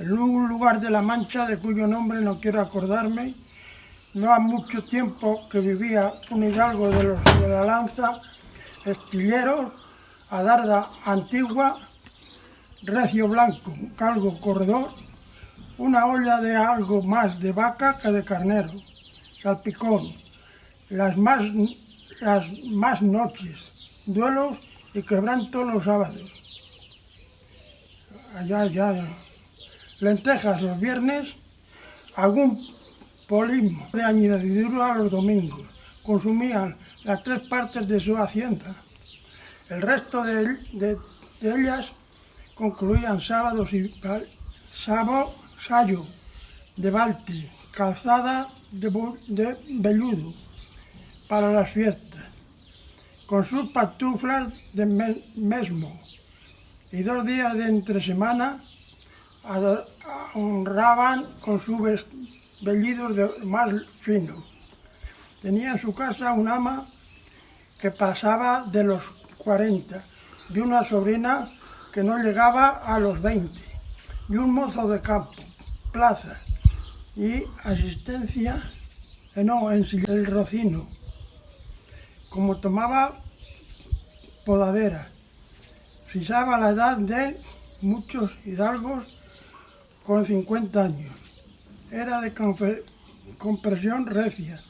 en un lugar de La Mancha de cuyo nombre no quiero acordarme. No ha mucho tiempo que vivía un hidalgo de los de la Lanza, Estilleros, Adarda Antigua, recio blanco, calvo corredor, una olla de algo más de vaca que de carnero, salpicón, las más noches, duelos y quebranto los sábados. Lentejas los viernes, algún polismo de añadidura los domingos. Consumían las 3 partes de su hacienda. El resto de ellas concluían sábados y sayo de balti, calzada de velludo para las fiestas, con sus pantuflas de mesmo, y 2 días de entre semana honraban con sus vellidos de más fino. Tenía en su casa un ama que pasaba de los 40 y una sobrina que no llegaba a los 20 y un mozo de campo, plaza y asistencia en el Rocino, como tomaba podadera. Fijaba la edad de muchos hidalgos con 50 años. Era de compresión recia,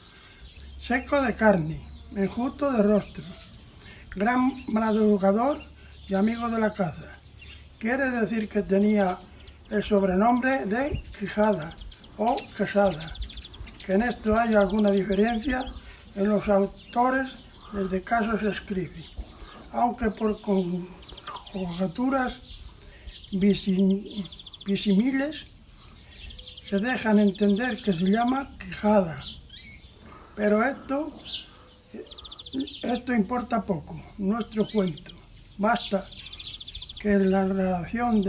seco de carne, enjuto de rostro, gran madrugador y amigo de la caza. Quiere decir que tenía el sobrenombre de Quijada o Quesada, que en esto hay alguna diferencia en los autores desde casos se escribe, aunque por conjeturas visímiles se dejan entender que se llama Quijada, pero esto importa poco, nuestro cuento. Basta que la relación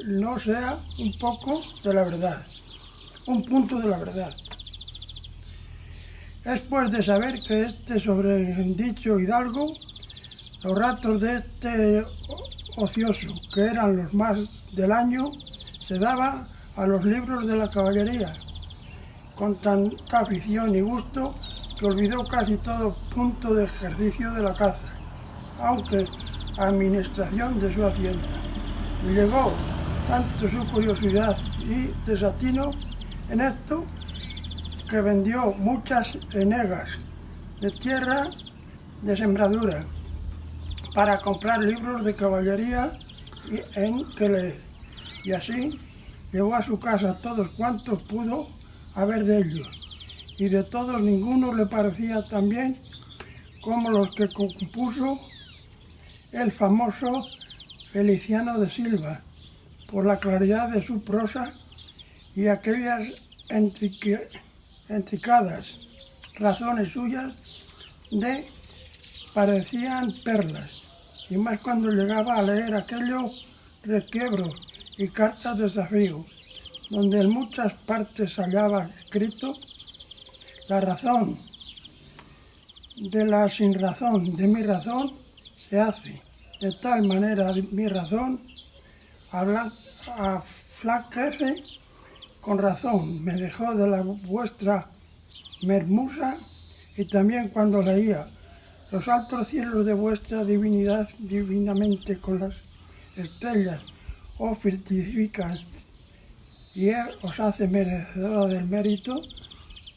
no sea un poco de la verdad, un punto de la verdad. Es pues de saber que sobredicho hidalgo, los ratos de este ocioso, que eran los más del año, se daba a los libros de la caballería, con tanta afición y gusto que olvidó casi todo punto de ejercicio de la caza, aunque administración de su hacienda. Y llegó tanto su curiosidad y desatino en esto que vendió muchas enegas de tierra de sembradura para comprar libros de caballería en que leer, y así llevó a su casa todos cuantos pudo haber de ellos, y de todos ninguno le parecía tan bien como los que compuso el famoso Feliciano de Silva, por la claridad de su prosa y aquellas intricadas razones suyas parecían perlas, y más cuando llegaba a leer aquellos requiebros y cartas de desafío, donde en muchas partes hallaba escrito: la razón de la sinrazón de mi razón se hace, de tal manera mi razón aflaquece con razón, me dejó de la vuestra mermusa, y también cuando leía los altos cielos de vuestra divinidad divinamente con las estrellas os fortifican y os hace merecedora del mérito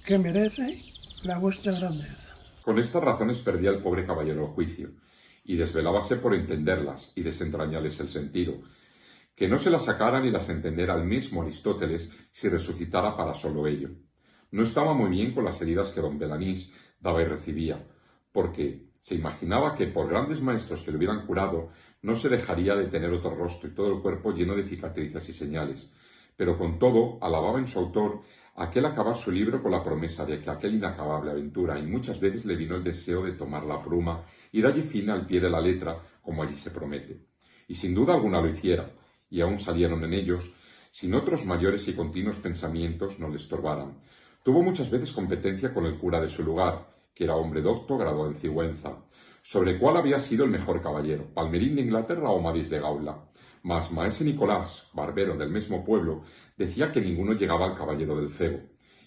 que merece la vuestra grandeza. Con estas razones perdía el pobre caballero el juicio, y desvelábase por entenderlas y desentrañarles el sentido, que no se las sacara ni las entendiera el mismo Aristóteles si resucitara para solo ello. No estaba muy bien con las heridas que don Belanís daba y recibía, porque se imaginaba que por grandes maestros que le hubieran curado no se dejaría de tener otro rostro y todo el cuerpo lleno de cicatrices y señales, pero con todo alababa en su autor aquel acabar su libro con la promesa de que aquella inacabable aventura, y muchas veces le vino el deseo de tomar la pluma y darle fin al pie de la letra como allí se promete. Y sin duda alguna lo hiciera, y aún salieron en ellos, sin otros mayores y continuos pensamientos no le estorbaran. Tuvo muchas veces competencia con el cura de su lugar, que era hombre docto graduado en Cigüenza, sobre cuál había sido el mejor caballero, Palmerín de Inglaterra o Madís de Gaula. Mas maese Nicolás, barbero del mismo pueblo, decía que ninguno llegaba al caballero del cebo,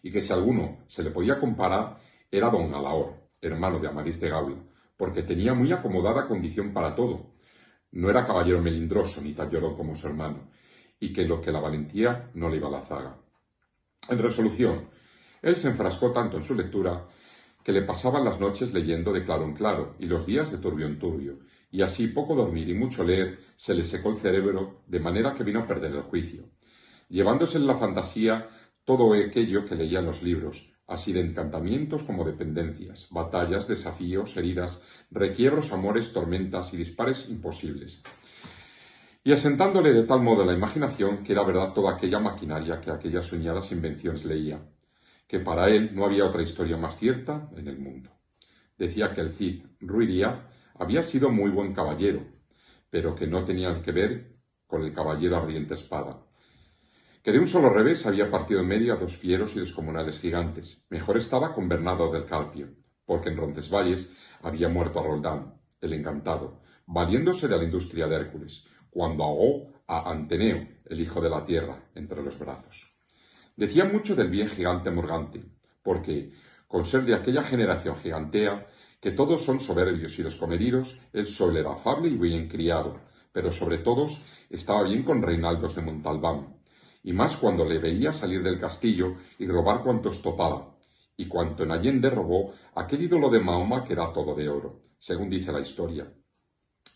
y que si alguno se le podía comparar era don Galaor, hermano de Amadís de Gaula, porque tenía muy acomodada condición para todo. No era caballero melindroso ni tan llorón como su hermano, y que lo que la valentía no le iba a la zaga. En resolución, él se enfrascó tanto en su lectura que le pasaban las noches leyendo de claro en claro y los días de turbio en turbio, y así poco dormir y mucho leer se le secó el cerebro de manera que vino a perder el juicio, llevándose en la fantasía todo aquello que leía en los libros, así de encantamientos como de pendencias, batallas, desafíos, heridas, requiebros, amores, tormentas y dispares imposibles, y asentándole de tal modo la imaginación que era verdad toda aquella maquinaria que aquellas soñadas invenciones leía, que para él no había otra historia más cierta en el mundo. Decía que el Cid Ruy Díaz había sido muy buen caballero, pero que no tenía que ver con el caballero ardiente espada, que de un solo revés había partido en medio a dos fieros y descomunales gigantes. Mejor estaba con Bernardo del Carpio, porque en Roncesvalles había muerto a Roldán, el encantado, valiéndose de la industria de Hércules, cuando ahogó a Anteneo, el hijo de la tierra, entre los brazos. Decía mucho del bien gigante Morgante, porque, con ser de aquella generación gigantea, que todos son soberbios y descomedidos, él solo era afable y bien criado, pero sobre todos estaba bien con Reinaldos de Montalbán, y más cuando le veía salir del castillo y robar cuantos topaba, y cuanto en Allende robó aquel ídolo de Mahoma que era todo de oro, según dice la historia.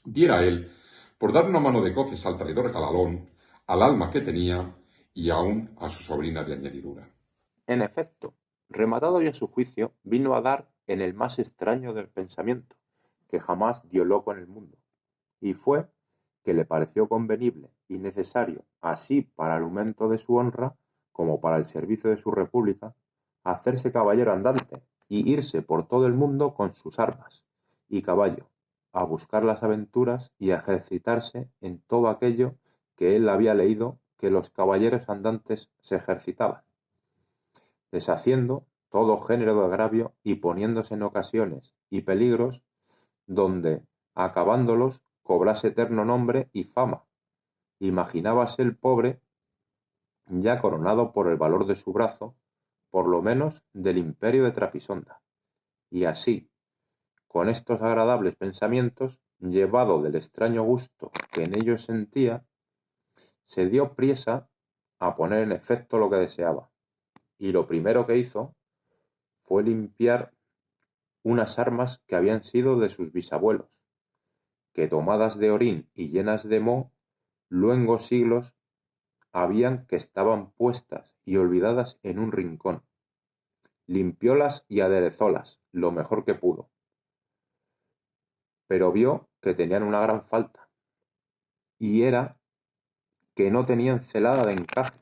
Diera él, por dar una mano de coces al traidor Galalón, al alma que tenía, y aún a su sobrina de añadidura. En efecto, rematado ya su juicio, vino a dar en el más extraño del pensamiento, que jamás dio loco en el mundo, y fue que le pareció convenible y necesario, así para el aumento de su honra, como para el servicio de su república, hacerse caballero andante y irse por todo el mundo con sus armas y caballo, a buscar las aventuras y a ejercitarse en todo aquello que él había leído que los caballeros andantes se ejercitaban, deshaciendo todo género de agravio y poniéndose en ocasiones y peligros donde, acabándolos, cobrase eterno nombre y fama. Imaginábase el pobre, ya coronado por el valor de su brazo, por lo menos del imperio de Trapisonda. Y así, con estos agradables pensamientos, llevado del extraño gusto que en ellos sentía, se dio priesa a poner en efecto lo que deseaba. Y lo primero que hizo fue limpiar unas armas que habían sido de sus bisabuelos, que tomadas de orín y llenas de moho, luengos siglos habían que estaban puestas y olvidadas en un rincón. Limpiólas y aderezólas lo mejor que pudo, pero vio que tenían una gran falta, y era que no tenían celada de encaje,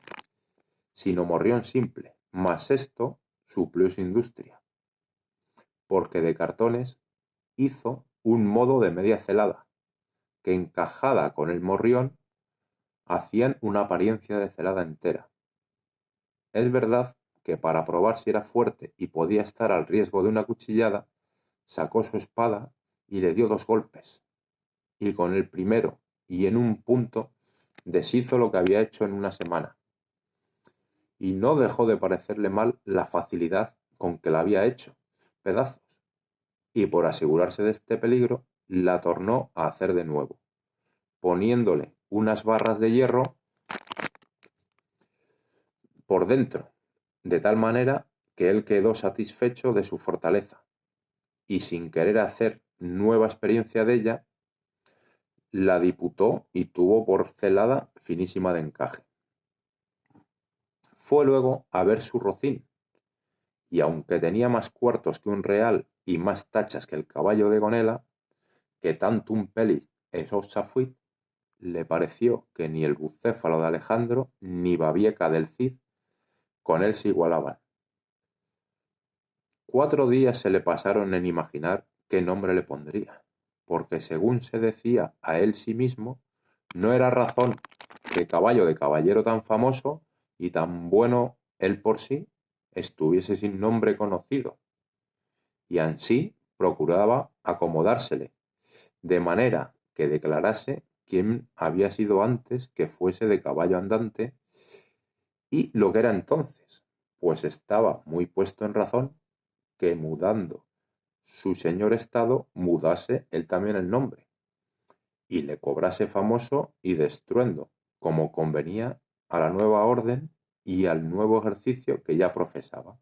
sino morrión simple, mas esto suplió su industria, porque de cartones hizo un modo de media celada, que encajada con el morrión hacían una apariencia de celada entera. Es verdad que para probar si era fuerte y podía estar al riesgo de una cuchillada, sacó su espada y le dio 2 golpes, y con el primero y en un punto deshizo lo que había hecho en una semana, y no dejó de parecerle mal la facilidad con que la había hecho pedazos, y por asegurarse de este peligro la tornó a hacer de nuevo, poniéndole unas barras de hierro por dentro, de tal manera que él quedó satisfecho de su fortaleza, y sin querer hacer nueva experiencia de ella, la diputó y tuvo por celada finísima de encaje. Fue luego a ver su rocín, y aunque tenía más cuartos que un real y más tachas que el caballo de Gonela, que tanto un pelis esosa fuit, le pareció que ni el bucéfalo de Alejandro ni Babieca del Cid con él se igualaban. 4 días se le pasaron en imaginar qué nombre le pondría, porque según se decía a él sí mismo, no era razón que caballo de caballero tan famoso y tan bueno él por sí estuviese sin nombre conocido, y ansí procuraba acomodársele, de manera que declarase quién había sido antes que fuese de caballo andante y lo que era entonces, pues estaba muy puesto en razón que mudando su señor estado mudase él también el nombre y le cobrase famoso y de estruendo, como convenía a la nueva orden y al nuevo ejercicio que ya profesaba.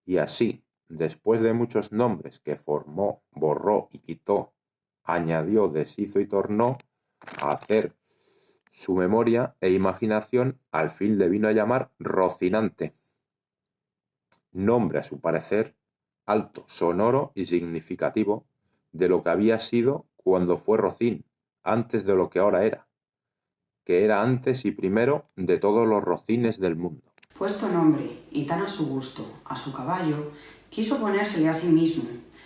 Y así, después de muchos nombres que formó, borró y quitó, añadió, deshizo y tornó a hacer su memoria e imaginación, al fin le vino a llamar Rocinante, nombre a su parecer alto, sonoro y significativo de lo que había sido cuando fue Rocín, antes de lo que ahora era, que era antes y primero de todos los rocines del mundo. Puesto nombre, y tan a su gusto, a su caballo, quiso ponérsele a sí mismo,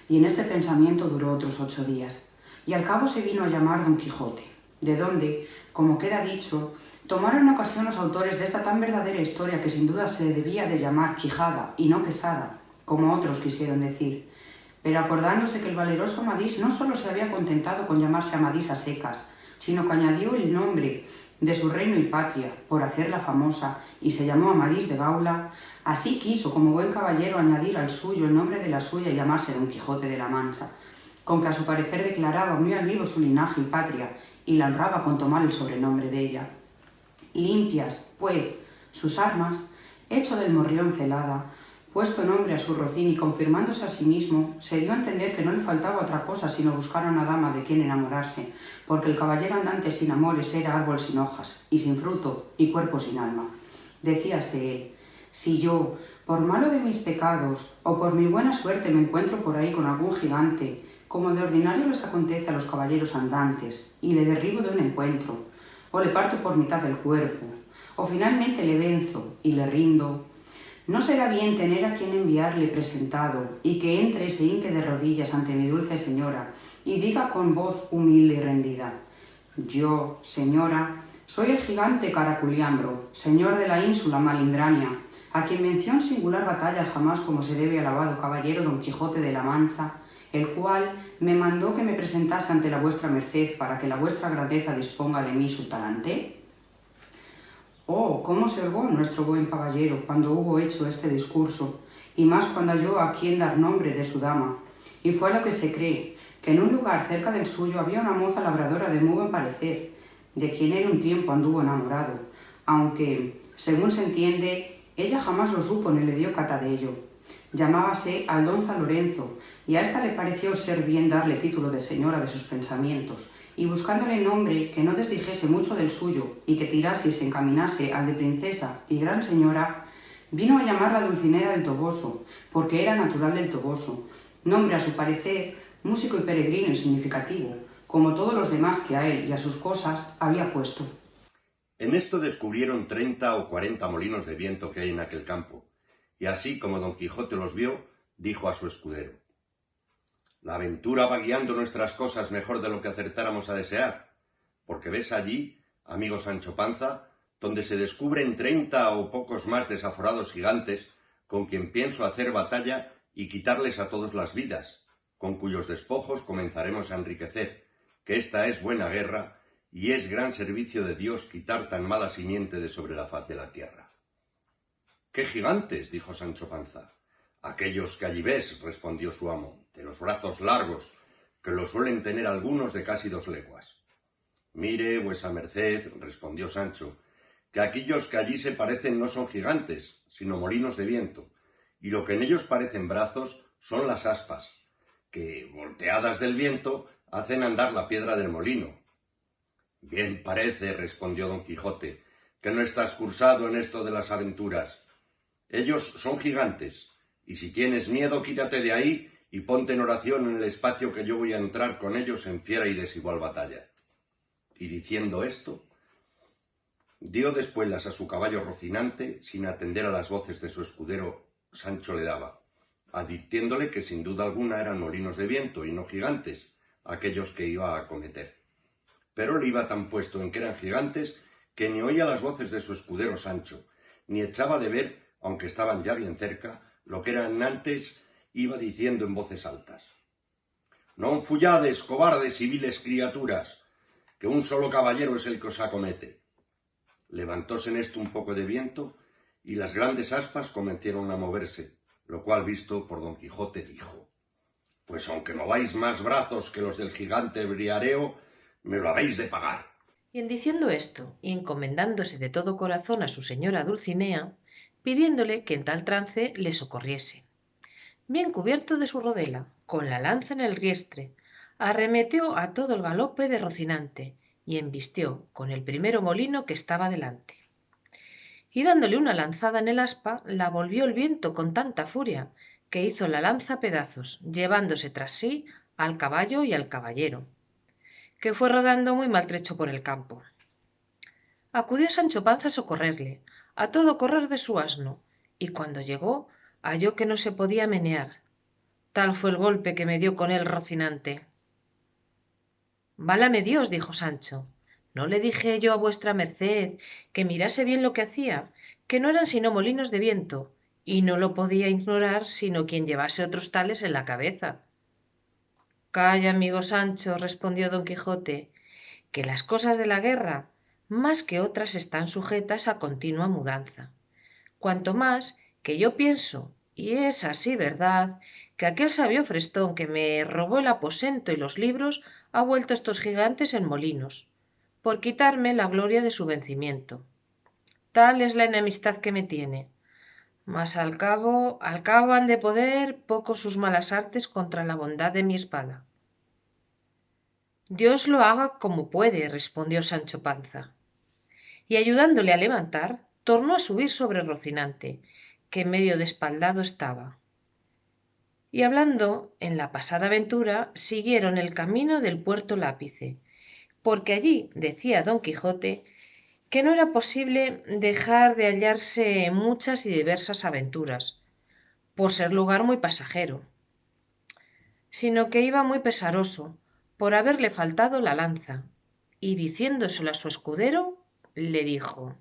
y en este pensamiento duró otros 8 días, y al cabo se vino a llamar Don Quijote, de donde, como queda dicho, tomaron ocasión los autores de esta tan verdadera historia que sin duda se debía de llamar Quijada y no Quesada, como otros quisieron decir, pero acordándose que el valeroso Amadís no solo se había contentado con llamarse Amadís a secas, sino que añadió el nombre de su reino y patria, por hacerla famosa, y se llamó Amadís de Gaula, así quiso, como buen caballero, añadir al suyo el nombre de la suya y llamarse Don Quijote de la Mancha, con que a su parecer declaraba muy al vivo su linaje y patria, y la honraba con tomar el sobrenombre de ella. Limpias, pues, sus armas, hecho del morrión celada, puesto nombre a su rocín y confirmándose a sí mismo, se dio a entender que no le faltaba otra cosa sino buscar a una dama de quien enamorarse, porque el caballero andante sin amores era árbol sin hojas, y sin fruto, y cuerpo sin alma. Decíase él, si yo, por malo de mis pecados, o por mi buena suerte me encuentro por ahí con algún gigante, como de ordinario les acontece a los caballeros andantes, y le derribo de un encuentro, o le parto por mitad del cuerpo, o finalmente le venzo y le rindo, ¿no será bien tener a quien enviarle presentado y que entre y se hinque de rodillas ante mi dulce señora y diga con voz humilde y rendida? Yo, señora, soy el gigante Caraculiambro, señor de la ínsula Malindrania, a quien venció en singular batalla jamás como se debe alabado caballero Don Quijote de la Mancha, el cual me mandó que me presentase ante la vuestra merced para que la vuestra grandeza disponga de mí su talante. Oh, cómo se holgó nuestro buen caballero cuando hubo hecho este discurso, y más cuando halló a quien dar nombre de su dama. Y fue lo que se cree, que en un lugar cerca del suyo había una moza labradora de muy buen parecer, de quien él un tiempo anduvo enamorado, aunque, según se entiende, ella jamás lo supo ni le dio cata de ello. Llamábase Aldonza Lorenzo, y a ésta le pareció ser bien darle título de señora de sus pensamientos, y buscándole nombre que no desdijese mucho del suyo y que tirase y se encaminase al de princesa y gran señora, vino a llamarla Dulcinea del Toboso, porque era natural del Toboso, nombre a su parecer músico y peregrino y significativo, como todos los demás que a él y a sus cosas había puesto. En esto descubrieron 30 o 40 molinos de viento que hay en aquel campo, y así como Don Quijote los vio, dijo a su escudero: la aventura va guiando nuestras cosas mejor de lo que acertáramos a desear, porque ves allí, amigo Sancho Panza, donde se descubren 30 o pocos más desaforados gigantes, con quien pienso hacer batalla y quitarles a todos las vidas, con cuyos despojos comenzaremos a enriquecer, que esta es buena guerra, y es gran servicio de Dios quitar tan mala simiente de sobre la faz de la tierra. —¿Qué gigantes? —dijo Sancho Panza. —Aquellos que allí ves —respondió su amo—, de los brazos largos, que los suelen tener algunos de casi 2 leguas. —Mire, vuesa merced —respondió Sancho—, que aquellos que allí se parecen no son gigantes, sino molinos de viento, y lo que en ellos parecen brazos son las aspas, que, volteadas del viento, hacen andar la piedra del molino. —Bien parece —respondió Don Quijote— que no estás cursado en esto de las aventuras. Ellos son gigantes, y si tienes miedo, quítate de ahí y ponte en oración en el espacio que yo voy a entrar con ellos en fiera y desigual batalla. Y diciendo esto, dio de espuelas a su caballo Rocinante, sin atender a las voces de su escudero Sancho le daba, advirtiéndole que sin duda alguna eran molinos de viento y no gigantes aquellos que iba a acometer. Pero él iba tan puesto en que eran gigantes que ni oía las voces de su escudero Sancho, ni echaba de ver, aunque estaban ya bien cerca, lo que eran antes, iba diciendo en voces altas: «Non fullades, cobardes y viles criaturas, que un solo caballero es el que os acomete. Levantóse en esto un poco de viento y las grandes aspas comenzaron a moverse, lo cual, visto por Don Quijote, dijo: pues aunque mováis más brazos que los del gigante Briareo, me lo habéis de pagar. Y en diciendo esto, y encomendándose de todo corazón a su señora Dulcinea, pidiéndole que en tal trance le socorriese. Bien cubierto de su rodela, con la lanza en el riestre, arremetió a todo el galope de Rocinante y embistió con el primero molino que estaba delante. Y dándole una lanzada en el aspa, la volvió el viento con tanta furia que hizo la lanza pedazos, llevándose tras sí al caballo y al caballero, que fue rodando muy maltrecho por el campo. Acudió Sancho Panza a socorrerle, a todo correr de su asno, y cuando llegó halló que no se podía menear. Tal fue el golpe que me dio con él Rocinante. Válame Dios, dijo Sancho, ¿no le dije yo a vuestra merced que mirase bien lo que hacía, que no eran sino molinos de viento, y no lo podía ignorar sino quien llevase otros tales en la cabeza? Calla, amigo Sancho, respondió don Quijote, que las cosas de la guerra, más que otras, están sujetas a continua mudanza. Cuanto más que yo pienso, y es así verdad, que aquel sabio Frestón que me robó el aposento y los libros ha vuelto estos gigantes en molinos, por quitarme la gloria de su vencimiento. Tal es la enemistad que me tiene. Mas al cabo han de poder poco sus malas artes contra la bondad de mi espada. Dios lo haga como puede, respondió Sancho Panza. Y ayudándole a levantar, tornó a subir sobre Rocinante, que medio despaldado estaba. Y hablando en la pasada aventura, siguieron el camino del puerto Lápice, porque allí decía don Quijote que no era posible dejar de hallarse muchas y diversas aventuras, por ser lugar muy pasajero, sino que iba muy pesaroso por haberle faltado la lanza, y diciéndoselo a su escudero, le dijo: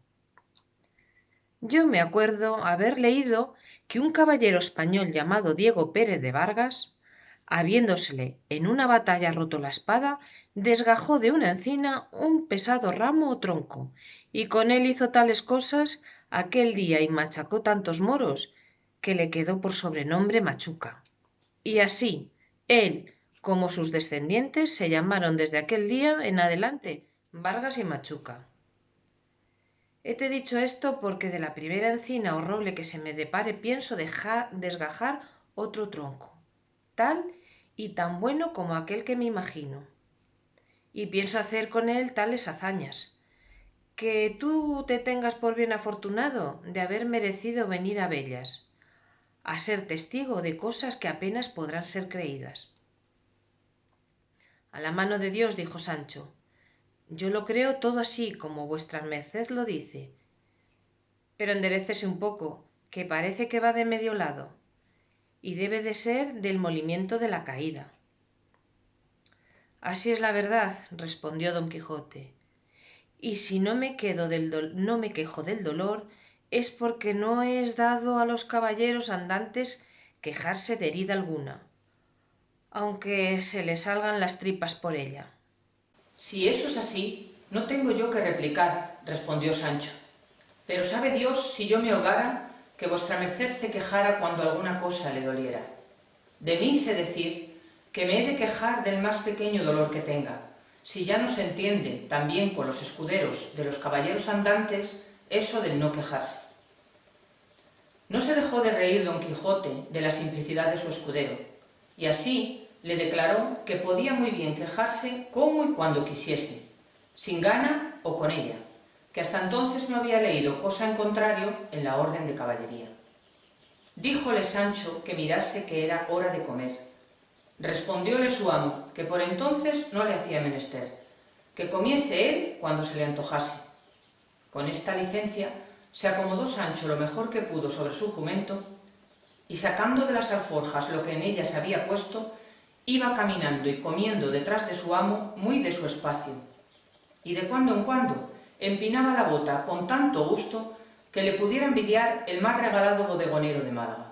yo me acuerdo haber leído que un caballero español llamado Diego Pérez de Vargas, habiéndosele en una batalla roto la espada, desgajó de una encina un pesado ramo o tronco, y con él hizo tales cosas aquel día y machacó tantos moros que le quedó por sobrenombre Machuca. Y así, él como sus descendientes se llamaron desde aquel día en adelante Vargas y Machuca. Hete dicho esto porque de la primera encina o roble que se me depare pienso desgajar otro tronco, tal y tan bueno como aquel que me imagino, y pienso hacer con él tales hazañas, que tú te tengas por bien afortunado de haber merecido venir a vellas, a ser testigo de cosas que apenas podrán ser creídas. A la mano de Dios, dijo Sancho, yo lo creo todo así como vuestra merced lo dice, pero enderécese un poco, que parece que va de medio lado, y debe de ser del molimiento de la caída. Así es la verdad, respondió don Quijote, y si no me quejo del dolor, es porque no es dado a los caballeros andantes quejarse de herida alguna, aunque se les salgan las tripas por ella. Si eso es así, no tengo yo que replicar, respondió Sancho. Pero sabe Dios, si yo me holgara, que vuestra merced se quejara cuando alguna cosa le doliera. De mí sé decir que me he de quejar del más pequeño dolor que tenga, si ya no se entiende también con los escuderos de los caballeros andantes eso del no quejarse. No se dejó de reír don Quijote de la simplicidad de su escudero, y así le declaró que podía muy bien quejarse como y cuando quisiese, sin gana o con ella, que hasta entonces no había leído cosa en contrario en la orden de caballería. Díjole Sancho que mirase que era hora de comer. Respondióle su amo que por entonces no le hacía menester, que comiese él cuando se le antojase. Con esta licencia se acomodó Sancho lo mejor que pudo sobre su jumento, y sacando de las alforjas lo que en ellas había puesto, iba caminando y comiendo detrás de su amo muy de su espacio, y de cuando en cuando empinaba la bota con tanto gusto que le pudiera envidiar el más regalado bodegonero de Málaga.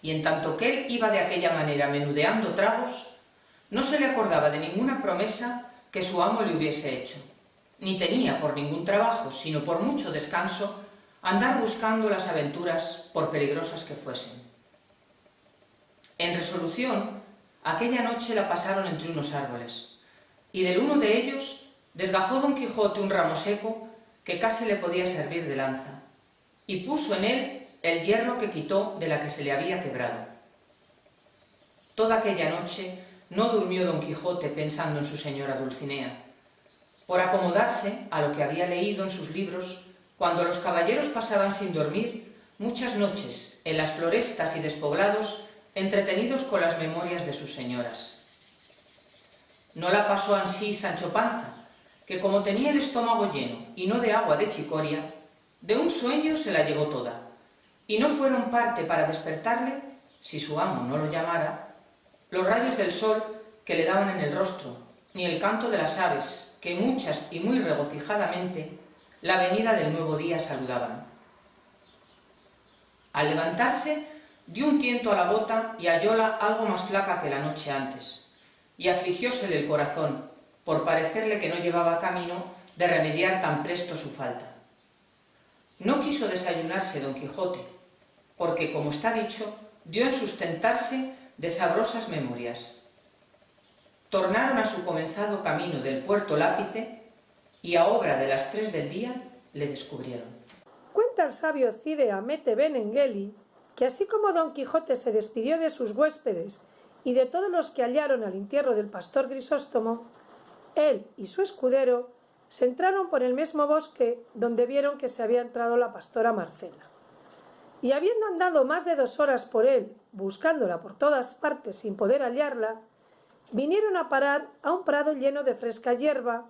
Y en tanto que él iba de aquella manera menudeando tragos, no se le acordaba de ninguna promesa que su amo le hubiese hecho, ni tenía por ningún trabajo, sino por mucho descanso, andar buscando las aventuras por peligrosas que fuesen. En resolución, aquella noche la pasaron entre unos árboles, y del uno de ellos desgajó Don Quijote un ramo seco que casi le podía servir de lanza, y puso en él el hierro que quitó de la que se le había quebrado. Toda aquella noche no durmió Don Quijote pensando en su señora Dulcinea, por acomodarse a lo que había leído en sus libros cuando los caballeros pasaban sin dormir muchas noches en las florestas y despoblados entretenidos con las memorias de sus señoras. No la pasó ansí Sancho Panza, que como tenía el estómago lleno y no de agua de chicoria, de un sueño se la llevó toda, y no fueron parte para despertarle, si su amo no lo llamara, los rayos del sol que le daban en el rostro, ni el canto de las aves, que muchas y muy regocijadamente la venida del nuevo día saludaban. Al levantarse, dio un tiento a la bota y hallóla algo más flaca que la noche antes, y afligiósele el corazón, por parecerle que no llevaba camino de remediar tan presto su falta. No quiso desayunarse Don Quijote, porque, como está dicho, dio en sustentarse de sabrosas memorias. Tornaron a su comenzado camino del puerto Lápice, y a obra de las 3 del día le descubrieron. Cuenta el sabio Cide Hamete Benengeli que así como Don Quijote se despidió de sus huéspedes y de todos los que hallaron al entierro del pastor Grisóstomo, él y su escudero se entraron por el mismo bosque donde vieron que se había entrado la pastora Marcela. Y habiendo andado más de 2 horas por él, buscándola por todas partes sin poder hallarla, vinieron a parar a un prado lleno de fresca hierba,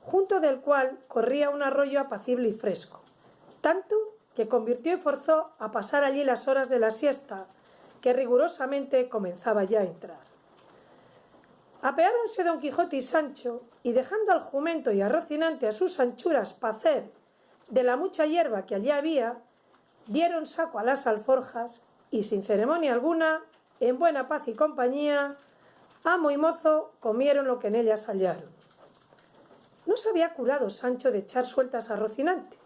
junto del cual corría un arroyo apacible y fresco, tanto que convirtió y forzó a pasar allí las horas de la siesta, que rigurosamente comenzaba ya a entrar. Apeáronse Don Quijote y Sancho, y dejando al jumento y a Rocinante a sus anchuras pacer de la mucha hierba que allí había, dieron saco a las alforjas, y sin ceremonia alguna, en buena paz y compañía, amo y mozo comieron lo que en ellas hallaron. No se había curado Sancho de echar sueltas a Rocinante.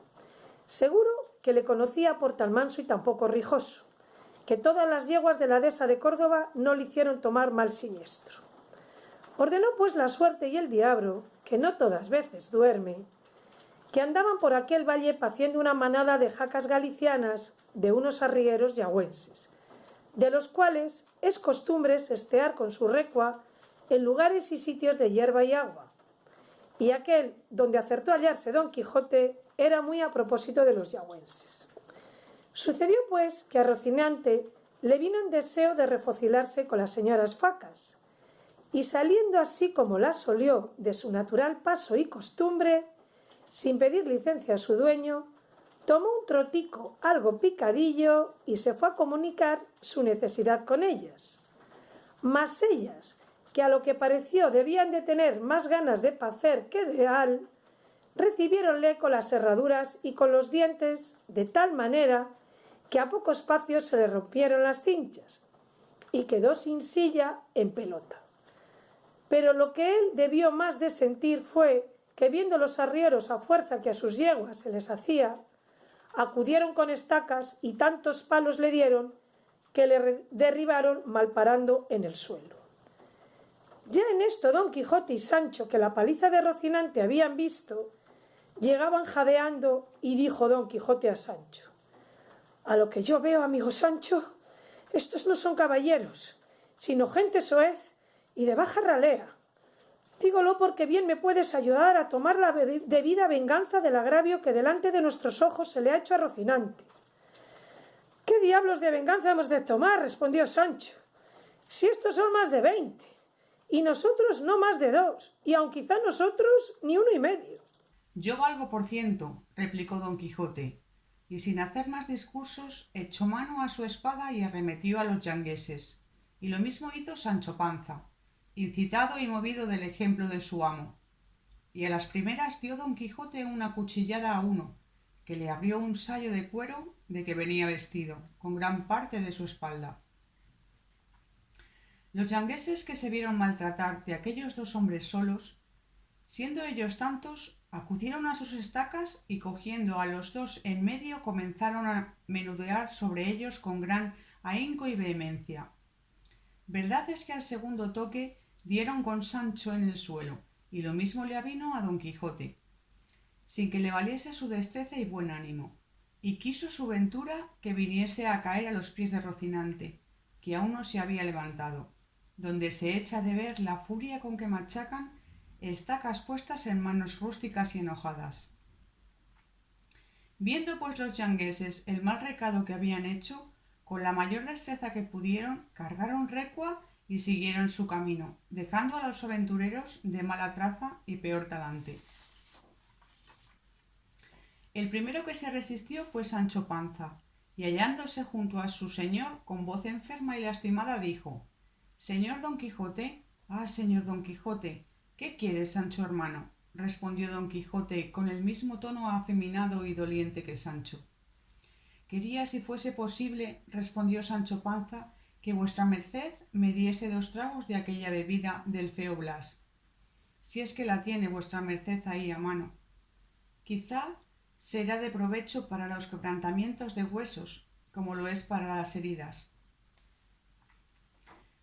Seguro que le conocía por tan manso y tan poco rijoso, que todas las yeguas de la dehesa de Córdoba no le hicieron tomar mal siniestro. Ordenó pues la suerte y el diablo, que no todas veces duerme, que andaban por aquel valle paciendo una manada de jacas galicianas de unos arrieros yagüenses, de los cuales es costumbre sestear con su recua en lugares y sitios de hierba y agua, y aquel donde acertó a hallarse Don Quijote era muy a propósito de los yagüenses. Sucedió pues que a Rocinante le vino en deseo de refocilarse con las señoras facas, y saliendo así como la solió de su natural paso y costumbre, sin pedir licencia a su dueño, tomó un trotico algo picadillo y se fue a comunicar su necesidad con ellas. Mas ellas, que a lo que pareció debían de tener más ganas de pacer que de al, recibiéronle con las herraduras y con los dientes de tal manera que a poco espacio se le rompieron las cinchas y quedó sin silla en pelota. Pero lo que él debió más de sentir fue que, viendo los arrieros a fuerza que a sus yeguas se les hacía, acudieron con estacas y tantos palos le dieron que le derribaron malparando en el suelo. Ya en esto Don Quijote y Sancho, que la paliza de Rocinante habían visto, llegaban jadeando, y dijo Don Quijote a Sancho: «A lo que yo veo, amigo Sancho, estos no son caballeros, sino gente soez y de baja ralea. Dígolo porque bien me puedes ayudar a tomar la debida venganza del agravio que delante de nuestros ojos se le ha hecho a Rocinante». «¿Qué diablos de venganza hemos de tomar?», respondió Sancho, «si estos son más de 20, y nosotros no más de 2, y aun quizá nosotros ni 1 y medio». «Yo valgo por 100», replicó Don Quijote, y sin hacer más discursos echó mano a su espada y arremetió a los yangueses, y lo mismo hizo Sancho Panza, incitado y movido del ejemplo de su amo, y a las primeras dio Don Quijote una cuchillada a uno, que le abrió un sayo de cuero de que venía vestido, con gran parte de su espalda. Los yangueses, que se vieron maltratar de aquellos 2 hombres solos, Siendo ellos tantos, acudieron a sus estacas y cogiendo a los dos en medio comenzaron a menudear sobre ellos con gran ahínco y vehemencia. Verdad es que al segundo toque dieron con Sancho en el suelo, y lo mismo le avino a don Quijote, sin que le valiese su destreza y buen ánimo, y quiso su ventura que viniese a caer a los pies de Rocinante, que aún no se había levantado, donde se echa de ver la furia con que machacan estacas puestas en manos rústicas y enojadas. Viendo pues los yangueses el mal recado que habían hecho, con la mayor destreza que pudieron, cargaron recua y siguieron su camino, dejando a los aventureros de mala traza y peor talante. El primero que se resistió fue Sancho Panza, y hallándose junto a su señor, con voz enferma y lastimada, dijo: «Señor Don Quijote, señor Don Quijote, ¿qué quieres, Sancho hermano?», respondió Don Quijote con el mismo tono afeminado y doliente que Sancho. «Quería, si fuese posible», respondió Sancho Panza, «que vuestra merced me diese 2 tragos de aquella bebida del feo Blas, si es que la tiene vuestra merced ahí a mano. Quizá será de provecho para los quebrantamientos de huesos, como lo es para las heridas».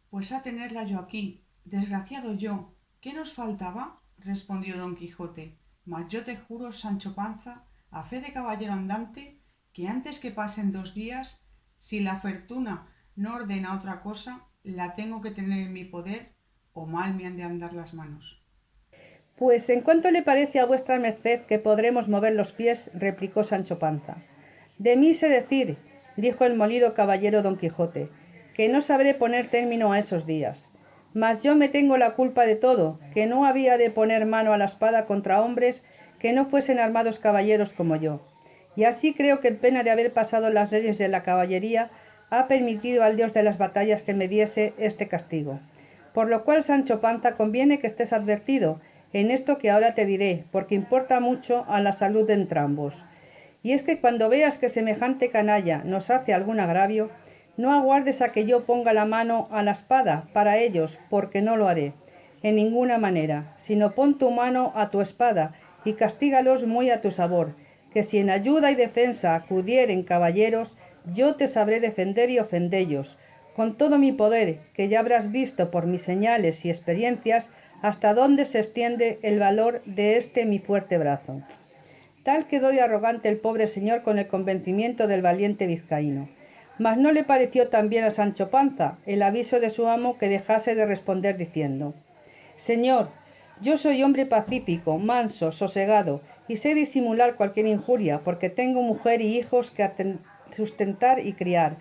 «Pues a tenerla yo aquí, desgraciado yo, ¿qué nos faltaba?», respondió Don Quijote, «mas yo te juro, Sancho Panza, a fe de caballero andante, que antes que pasen 2 días, si la fortuna no ordena otra cosa, la tengo que tener en mi poder, o mal me han de andar las manos». «Pues en cuanto le parece a vuestra merced que podremos mover los pies», replicó Sancho Panza. «De mí sé decir», dijo el molido caballero Don Quijote, «que no sabré poner término a esos días. Mas yo me tengo la culpa de todo, que no había de poner mano a la espada contra hombres que no fuesen armados caballeros como yo. Y así creo que en pena de haber pasado las leyes de la caballería, ha permitido al Dios de las batallas que me diese este castigo. Por lo cual, Sancho Panza, conviene que estés advertido en esto que ahora te diré, porque importa mucho a la salud de entrambos. Y es que cuando veas que semejante canalla nos hace algún agravio, no aguardes a que yo ponga la mano a la espada para ellos, porque no lo haré, en ninguna manera, sino pon tu mano a tu espada y castígalos muy a tu sabor, que si en ayuda y defensa acudieren caballeros, yo te sabré defender y ofendellos, con todo mi poder, que ya habrás visto por mis señales y experiencias hasta dónde se extiende el valor de este mi fuerte brazo». Tal quedó de arrogante el pobre señor con el convencimiento del valiente vizcaíno. Mas no le pareció tan bien a Sancho Panza el aviso de su amo que dejase de responder diciendo: «Señor, yo soy hombre pacífico, manso, sosegado, y sé disimular cualquier injuria, porque tengo mujer y hijos que sustentar y criar.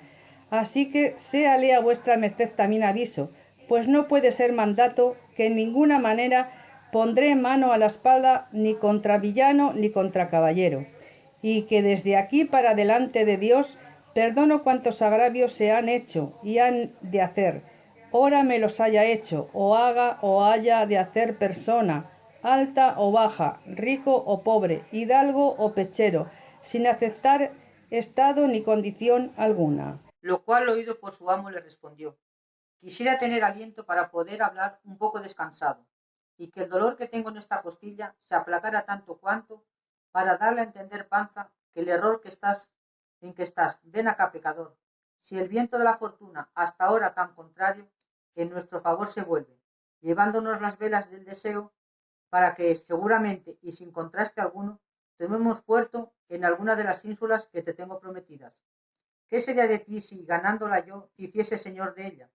Así que séale a vuestra merced también aviso, pues no puede ser mandato que en ninguna manera pondré mano a la espada ni contra villano ni contra caballero, y que desde aquí para delante de Dios perdono cuantos agravios se han hecho y han de hacer, ora me los haya hecho, o haga o haya de hacer persona, alta o baja, rico o pobre, hidalgo o pechero, sin aceptar estado ni condición alguna». Lo cual, oído por su amo, le respondió: «Quisiera tener aliento para poder hablar un poco descansado, y que el dolor que tengo en esta costilla se aplacara tanto cuanto para darle a entender, Panza, que el error en que estás, ven acá, pecador, si el viento de la fortuna, hasta ahora tan contrario, en nuestro favor se vuelve, llevándonos las velas del deseo, para que, seguramente y sin contraste alguno, tomemos puerto en alguna de las ínsulas que te tengo prometidas. ¿Qué sería de ti si, ganándola yo, te hiciese señor de ella?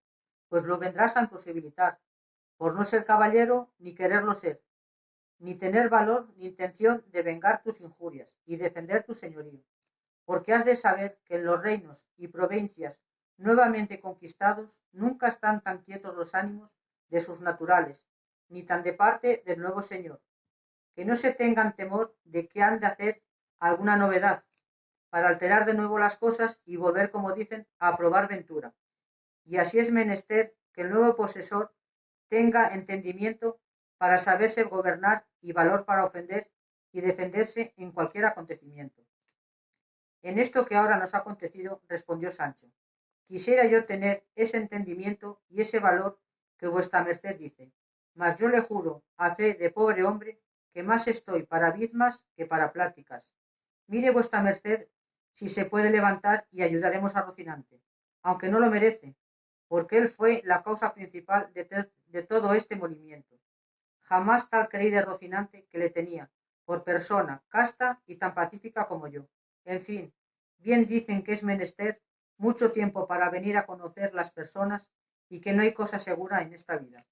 Pues lo vendrás a imposibilitar, por no ser caballero ni quererlo ser, ni tener valor ni intención de vengar tus injurias y defender tu señorío, porque has de saber que en los reinos y provincias nuevamente conquistados nunca están tan quietos los ánimos de sus naturales, ni tan de parte del nuevo señor, que no se tengan temor de que han de hacer alguna novedad para alterar de nuevo las cosas y volver, como dicen, a probar ventura. Y así es menester que el nuevo posesor tenga entendimiento para saberse gobernar y valor para ofender y defenderse en cualquier acontecimiento. En esto que ahora nos ha acontecido, respondió Sancho, quisiera yo tener ese entendimiento y ese valor que vuestra merced dice, mas yo le juro, a fe de pobre hombre, que más estoy para bizmas que para pláticas. Mire vuestra merced si se puede levantar y ayudaremos a Rocinante, aunque no lo merece, porque él fue la causa principal de todo este molimiento. Jamás tal creí de Rocinante que le tenía, por persona casta y tan pacífica como yo. En fin, bien dicen que es menester mucho tiempo para venir a conocer las personas y que no hay cosa segura en esta vida.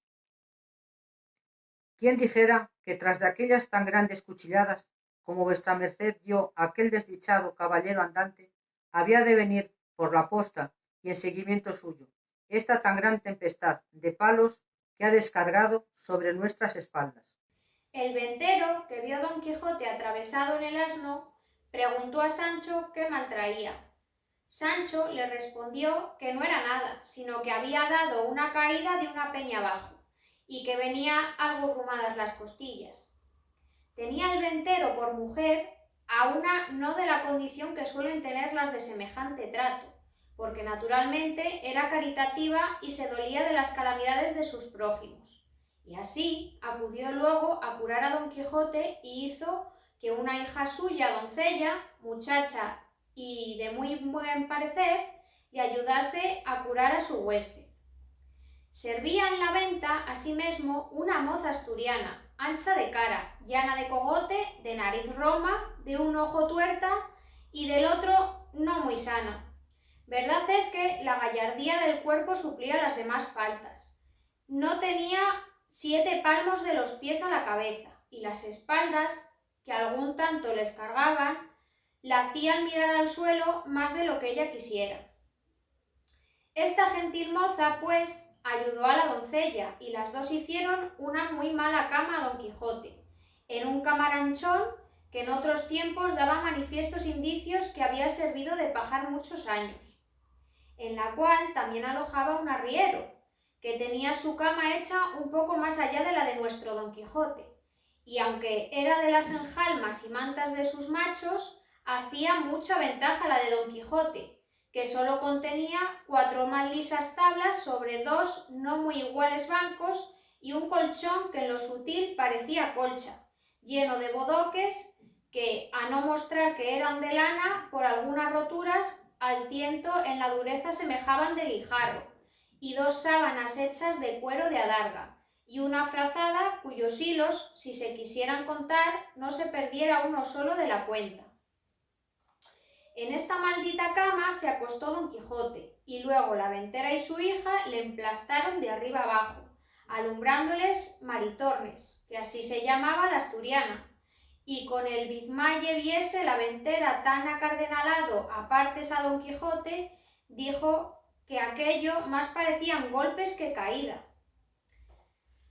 ¿Quién dijera que tras de aquellas tan grandes cuchilladas como vuestra merced dio a aquel desdichado caballero andante, había de venir por la posta y en seguimiento suyo esta tan gran tempestad de palos que ha descargado sobre nuestras espaldas? El ventero, que vio a Don Quijote atravesado en el asno, preguntó a Sancho qué mal traía. Sancho le respondió que no era nada, sino que había dado una caída de una peña abajo, y que venía algo brumadas las costillas. Tenía el ventero por mujer a una no de la condición que suelen tener las de semejante trato, porque naturalmente era caritativa y se dolía de las calamidades de sus prójimos. Y así acudió luego a curar a Don Quijote y hizo que una hija suya, doncella, muchacha y de muy buen parecer, le ayudase a curar a su huésped. Servía en la venta, asimismo, una moza asturiana, ancha de cara, llana de cogote, de nariz roma, de un ojo tuerta y del otro no muy sana. Verdad es que la gallardía del cuerpo suplía las demás faltas. No tenía 7 palmos de los pies a la cabeza, y las espaldas, que algún tanto les cargaban, la hacían mirar al suelo más de lo que ella quisiera. Esta gentil moza, pues, ayudó a la doncella, y las dos hicieron una muy mala cama a Don Quijote, en un camaranchón que en otros tiempos daba manifiestos indicios que había servido de pajar muchos años, en la cual también alojaba un arriero, que tenía su cama hecha un poco más allá de la de nuestro Don Quijote, y aunque era de las enjalmas y mantas de sus machos, hacía mucha ventaja la de Don Quijote, que sólo contenía 4 mal lisas tablas sobre 2 no muy iguales bancos y un colchón que en lo sutil parecía colcha, lleno de bodoques que, a no mostrar que eran de lana, por algunas roturas al tiento en la dureza semejaban de guijarro, y 2 sábanas hechas de cuero de adarga, y una frazada cuyos hilos, si se quisieran contar, no se perdiera uno solo de la cuenta. En esta maldita cama se acostó Don Quijote, y luego la ventera y su hija le emplastaron de arriba abajo, alumbrándoles Maritornes, que así se llamaba la asturiana, y con el bizmalle viese la ventera tan acardenalado a partes a Don Quijote, dijo que aquello más parecían golpes que caída.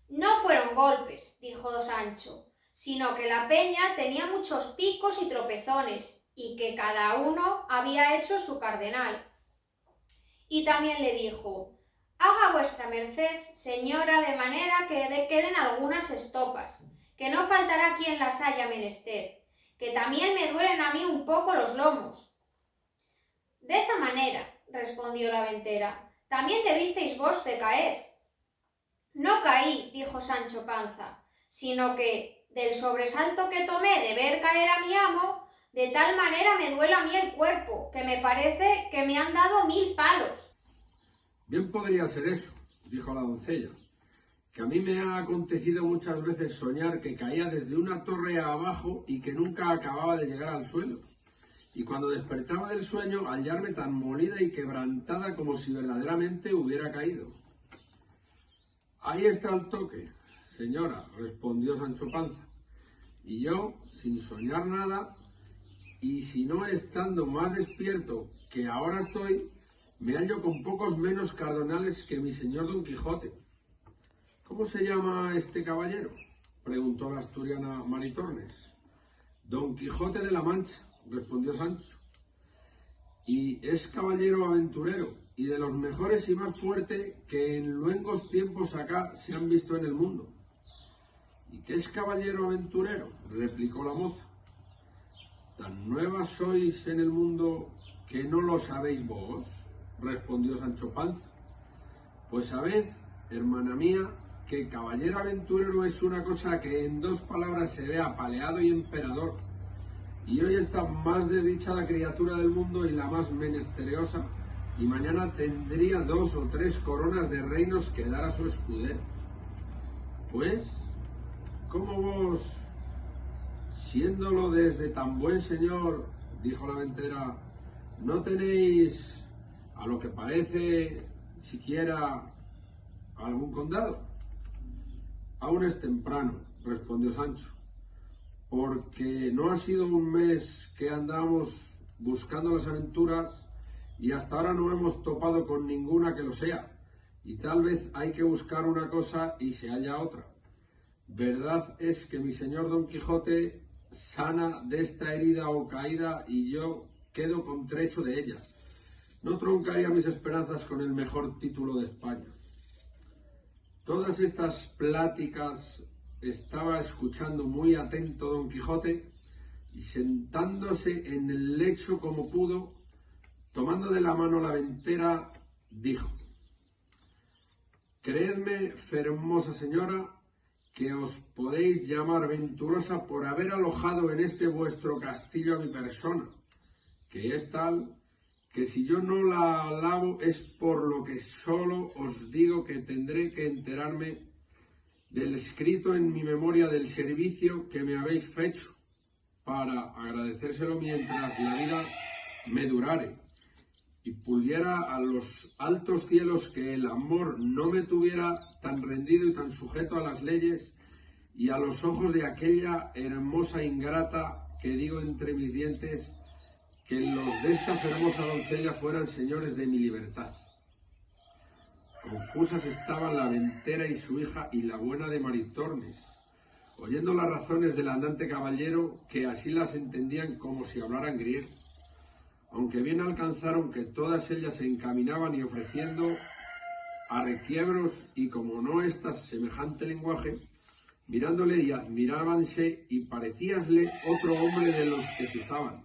No fueron golpes, dijo Sancho, sino que la peña tenía muchos picos y tropezones, y que cada uno había hecho su cardenal. Y también le dijo: haga vuestra merced, señora, de manera que queden algunas estopas, que no faltará quien las haya menester, que también me duelen a mí un poco los lomos. De esa manera, respondió la ventera, también debisteis vos de caer. No caí, dijo Sancho Panza, sino que, del sobresalto que tomé de ver caer a mi amo, de tal manera me duele a mí el cuerpo, que me parece que me han dado 1000 palos. Bien podría ser eso, dijo la doncella, que a mí me ha acontecido muchas veces soñar que caía desde una torre abajo y que nunca acababa de llegar al suelo, y cuando despertaba del sueño hallarme tan molida y quebrantada como si verdaderamente hubiera caído. Ahí está el toque, señora, respondió Sancho Panza, y yo, sin soñar nada, y si no estando más despierto que ahora estoy, me hallo con pocos menos cardenales que mi señor Don Quijote. ¿Cómo se llama este caballero?, preguntó la asturiana Maritornes. Don Quijote de la Mancha, respondió Sancho, y es caballero aventurero, y de los mejores y más fuerte que en luengos tiempos acá se han visto en el mundo. ¿Y qué es caballero aventurero?, replicó la moza. ¿Tan nuevas sois en el mundo que no lo sabéis vos?, respondió Sancho Panza. Pues sabed, hermana mía, que caballero aventurero es una cosa que en 2 palabras se ve apaleado y emperador, y hoy está más desdichada criatura del mundo y la más menestereosa, y mañana tendría 2 o 3 coronas de reinos que dar a su escudero. Pues, ¿cómo vos, siéndolo desde tan buen señor, dijo la ventera, no tenéis, a lo que parece, siquiera algún condado? Aún es temprano, respondió Sancho, porque no ha sido un mes que andamos buscando las aventuras y hasta ahora no hemos topado con ninguna que lo sea, y tal vez hay que buscar una cosa y se halla otra. Verdad es que mi señor Don Quijote sana de esta herida o caída y yo quedo contrecho de ella. No truncaría mis esperanzas con el mejor título de España. Todas estas pláticas estaba escuchando muy atento Don Quijote y sentándose en el lecho como pudo, tomando de la mano la ventera, dijo: Creedme, fermosa señora, que os podéis llamar venturosa por haber alojado en este vuestro castillo a mi persona, que es tal que si yo no la alabo es por lo que solo os digo que tendré que enterarme del escrito en mi memoria del servicio que me habéis fecho, para agradecérselo mientras la vida me durare, y pudiera a los altos cielos que el amor no me tuviera tan rendido y tan sujeto a las leyes y a los ojos de aquella hermosa ingrata que digo entre mis dientes, que los de esta hermosa doncella fueran señores de mi libertad. Confusas estaban la ventera y su hija y la buena de Maritornes, oyendo las razones del andante caballero, que así las entendían como si hablaran griego, aunque bien alcanzaron que todas ellas se encaminaban y ofreciendo a requiebros y como no estas semejante lenguaje, mirándole y admirábanse y parecíasle otro hombre de los que se usaban,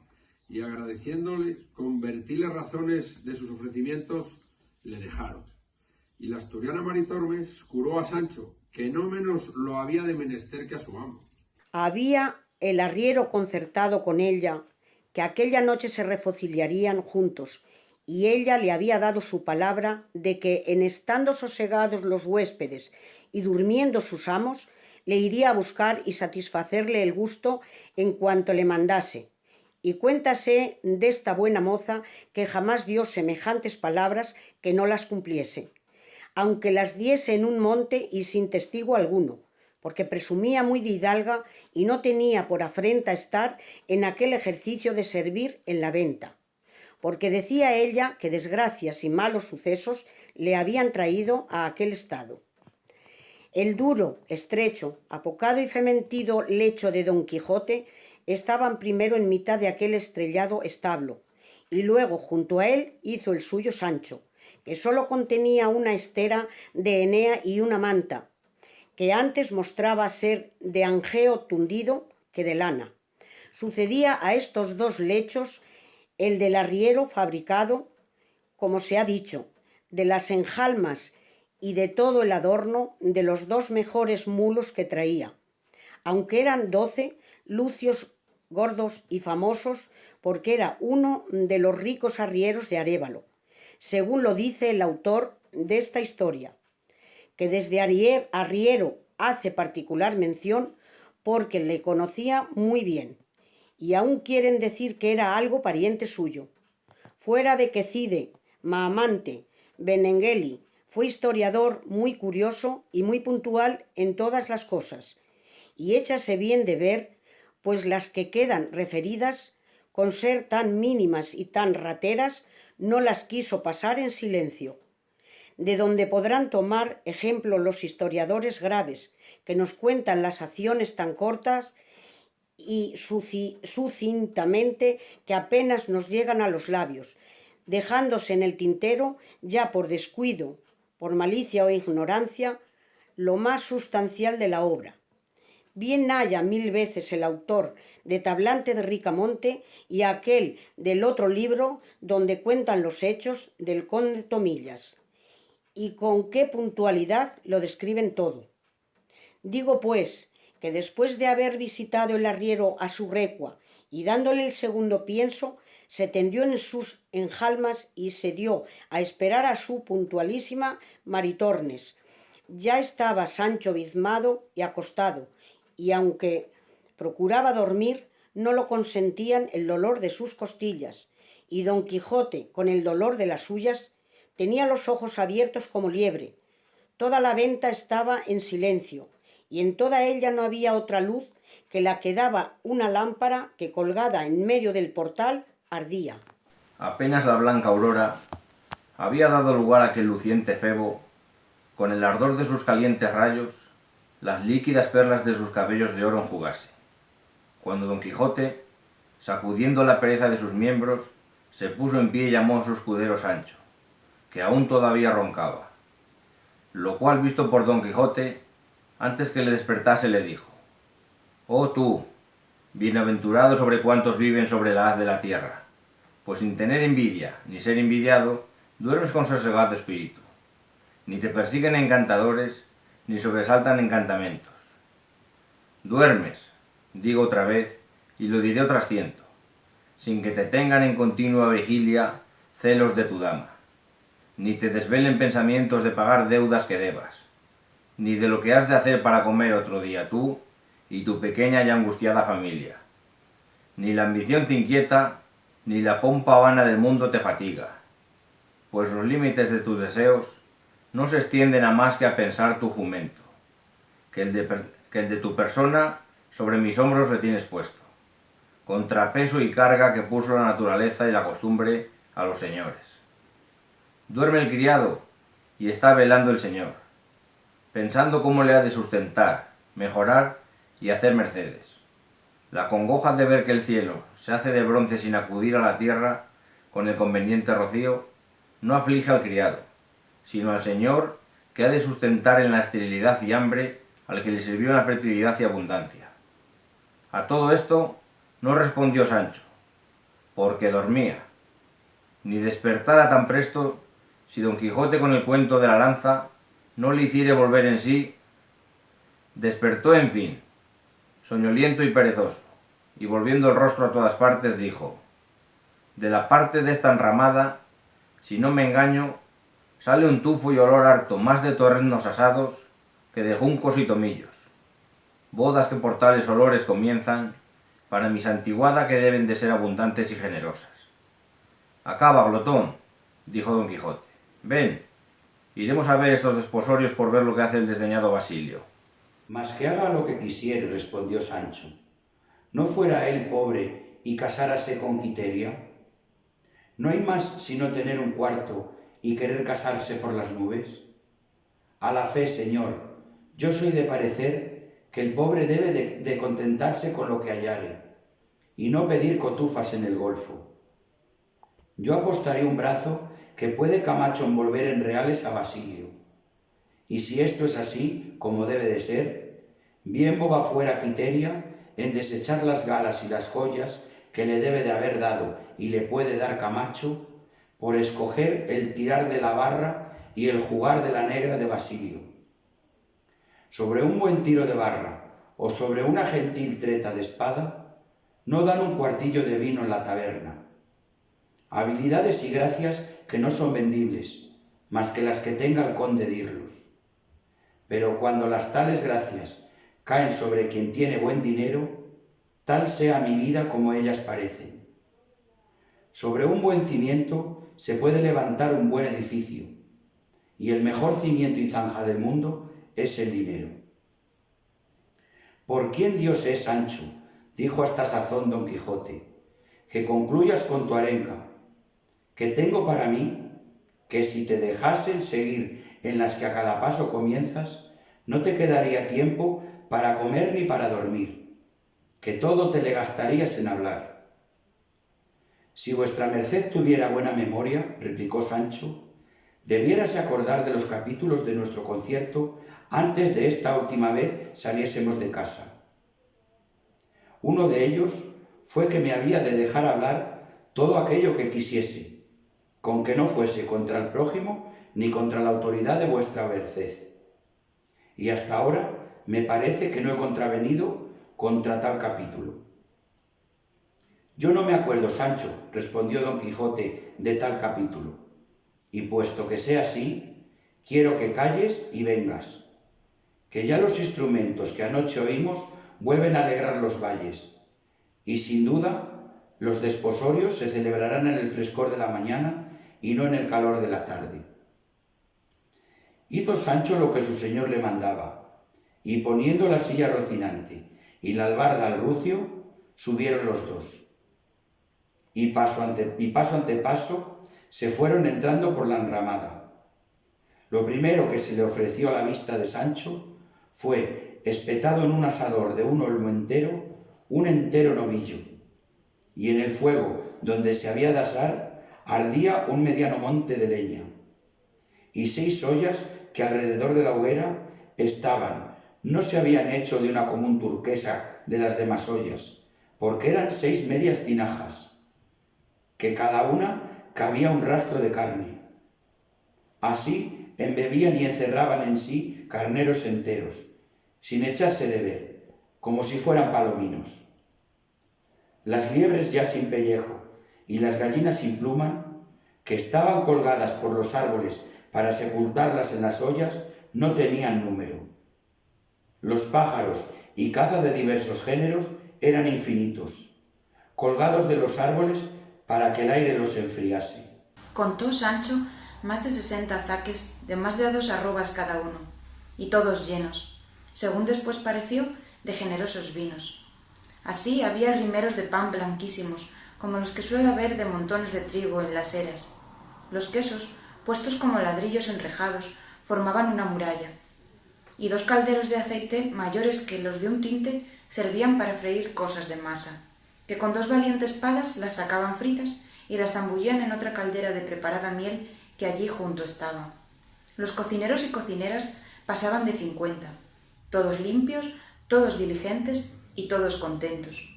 y agradeciéndole con vertiles razones de sus ofrecimientos, le dejaron. Y la asturiana Maritormes curó a Sancho, que no menos lo había de menester que a su amo. Había el arriero concertado con ella que aquella noche se refociliarían juntos, y ella le había dado su palabra de que, en estando sosegados los huéspedes y durmiendo sus amos, le iría a buscar y satisfacerle el gusto en cuanto le mandase. Y cuéntase desta buena moza que jamás dio semejantes palabras que no las cumpliese, aunque las diese en un monte y sin testigo alguno, porque presumía muy de hidalga y no tenía por afrenta estar en aquel ejercicio de servir en la venta, porque decía ella que desgracias y malos sucesos le habían traído a aquel estado. El duro, estrecho, apocado y fementido lecho de Don Quijote estaban primero en mitad de aquel estrellado establo, y luego junto a él hizo el suyo Sancho, que sólo contenía una estera de Enea y una manta, que antes mostraba ser de angeo tundido que de lana. Sucedía a estos 2 lechos el del arriero fabricado, como se ha dicho, de las enjalmas y de todo el adorno de los 2 mejores mulos que traía, aunque eran 12 lucios gordos y famosos, porque era uno de los ricos arrieros de Arévalo, según lo dice el autor de esta historia, que desde arriero hace particular mención porque le conocía muy bien, y aún quieren decir que era algo pariente suyo. Fuera de que Cide, Maamante, Benengeli fue historiador muy curioso y muy puntual en todas las cosas, y échase bien de ver, pues las que quedan referidas, con ser tan mínimas y tan rateras, no las quiso pasar en silencio, de donde podrán tomar ejemplo los historiadores graves, que nos cuentan las acciones tan cortas y sucintamente que apenas nos llegan a los labios, dejándose en el tintero, ya por descuido, por malicia o ignorancia, lo más sustancial de la obra. Bien haya 1000 veces el autor de Tablante de Ricamonte y aquel del otro libro donde cuentan los hechos del conde Tomillas, y con qué puntualidad lo describen todo. Digo, pues, que después de haber visitado el arriero a su recua y dándole el segundo pienso, se tendió en sus enjalmas y se dio a esperar a su puntualísima Maritornes. Ya estaba Sancho bizmado y acostado, y aunque procuraba dormir, no lo consentían el dolor de sus costillas, y don Quijote, con el dolor de las suyas, tenía los ojos abiertos como liebre. Toda la venta estaba en silencio, y en toda ella no había otra luz que la que daba una lámpara que, colgada en medio del portal, ardía. Apenas la blanca aurora había dado lugar a que el luciente Febo, con el ardor de sus calientes rayos, las líquidas perlas de sus cabellos de oro enjugase, cuando don Quijote, sacudiendo la pereza de sus miembros, se puso en pie y llamó a su escudero Sancho, que aún todavía roncaba, lo cual, visto por don Quijote, antes que le despertase le dijo: «Oh tú, bienaventurado sobre cuantos viven sobre la haz de la tierra, pues sin tener envidia ni ser envidiado, duermes con sosegado espíritu, ni te persiguen encantadores, ni sobresaltan encantamentos. Duermes, digo otra vez, y lo diré otras 100, sin que te tengan en continua vigilia celos de tu dama, ni te desvelen pensamientos de pagar deudas que debas, ni de lo que has de hacer para comer otro día tú y tu pequeña y angustiada familia. Ni la ambición te inquieta, ni la pompa vana del mundo te fatiga, pues los límites de tus deseos no se extienden a más que a pensar tu jumento, que el de tu persona sobre mis hombros le tienes puesto, contrapeso y carga que puso la naturaleza y la costumbre a los señores. Duerme el criado y está velando el señor, pensando cómo le ha de sustentar, mejorar y hacer mercedes. La congoja de ver que el cielo se hace de bronce sin acudir a la tierra con el conveniente rocío, no aflige al criado, sino al señor que ha de sustentar en la esterilidad y hambre al que le sirvió en la fertilidad y abundancia. A todo esto no respondió Sancho, porque dormía, ni despertara tan presto si don Quijote con el cuento de la lanza no le hiciere volver en sí. Despertó en fin, soñoliento y perezoso, y volviendo el rostro a todas partes dijo: «De la parte de esta enramada, si no me engaño, sale un tufo y olor harto más de torrendos asados que de juncos y tomillos, bodas que por tales olores comienzan, para mi santiguada que deben de ser abundantes y generosas». «Acaba, glotón», dijo don Quijote, «ven, iremos a ver estos desposorios por ver lo que hace el desdeñado Basilio». «Mas que haga lo que quisiere», respondió Sancho. «¿No fuera él pobre y casárase con Quiteria? ¿No hay más sino tener un cuarto y querer casarse por las nubes? A la fe, señor, yo soy de parecer que el pobre debe de contentarse con lo que hallare, y no pedir cotufas en el golfo. Yo apostaré un brazo que puede Camacho envolver en reales a Basilio, y si esto es así, como debe de ser, bien boba fuera Quiteria en desechar las galas y las joyas que le debe de haber dado y le puede dar Camacho, por escoger el tirar de la barra y el jugar de la negra de Basilio. Sobre un buen tiro de barra o sobre una gentil treta de espada, no dan un cuartillo de vino en la taberna. Habilidades y gracias que no son vendibles, más que las que tenga el conde Dirlos. Pero cuando las tales gracias caen sobre quien tiene buen dinero, tal sea mi vida como ellas parecen. Sobre un buen cimiento se puede levantar un buen edificio, y el mejor cimiento y zanja del mundo es el dinero. ¿Por quién Dios es, Sancho?, dijo hasta sazón don Quijote, que concluyas con tu arenga, que tengo para mí que si te dejasen seguir en las que a cada paso comienzas, no te quedaría tiempo para comer ni para dormir, que todo te le gastarías en hablar. Si vuestra merced tuviera buena memoria, replicó Sancho, debiérase acordar de los capítulos de nuestro concierto antes de esta última vez saliésemos de casa. Uno de ellos fue que me había de dejar hablar todo aquello que quisiese, con que no fuese contra el prójimo ni contra la autoridad de vuestra merced. Y hasta ahora me parece que no he contravenido contra tal capítulo. Yo no me acuerdo, Sancho, respondió don Quijote, de tal capítulo, y puesto que sea así, quiero que calles y vengas, que ya los instrumentos que anoche oímos vuelven a alegrar los valles, y sin duda los desposorios se celebrarán en el frescor de la mañana y no en el calor de la tarde. Hizo Sancho lo que su señor le mandaba, y poniendo la silla a Rocinante y la albarda al rucio, subieron los dos. Y paso ante paso se fueron entrando por la enramada. Lo primero que se le ofreció a la vista de Sancho fue, espetado en un asador de un olmo entero, un entero novillo, y en el fuego donde se había de asar ardía un mediano monte de leña, y 6 ollas que alrededor de la hoguera estaban, no se habían hecho de una común turquesa de las demás ollas, porque eran 6 medias tinajas, que cada una cabía un rastro de carne. Así embebían y encerraban en sí carneros enteros, sin echarse de ver, como si fueran palominos. Las liebres ya sin pellejo y las gallinas sin pluma, que estaban colgadas por los árboles para sepultarlas en las ollas, no tenían número. Los pájaros y caza de diversos géneros eran infinitos, colgados de los árboles para que el aire los enfriase. Contó Sancho más de 60 azaques de más de 2 arrobas cada uno, y todos llenos, según después pareció, de generosos vinos. Así había rimeros de pan blanquísimos, como los que suele haber de montones de trigo en las eras. Los quesos, puestos como ladrillos enrejados, formaban una muralla, y 2 calderos de aceite mayores que los de un tinte servían para freír cosas de masa, que con 2 valientes palas las sacaban fritas y las zambullían en otra caldera de preparada miel que allí junto estaba. Los cocineros y cocineras pasaban de 50, todos limpios, todos diligentes y todos contentos.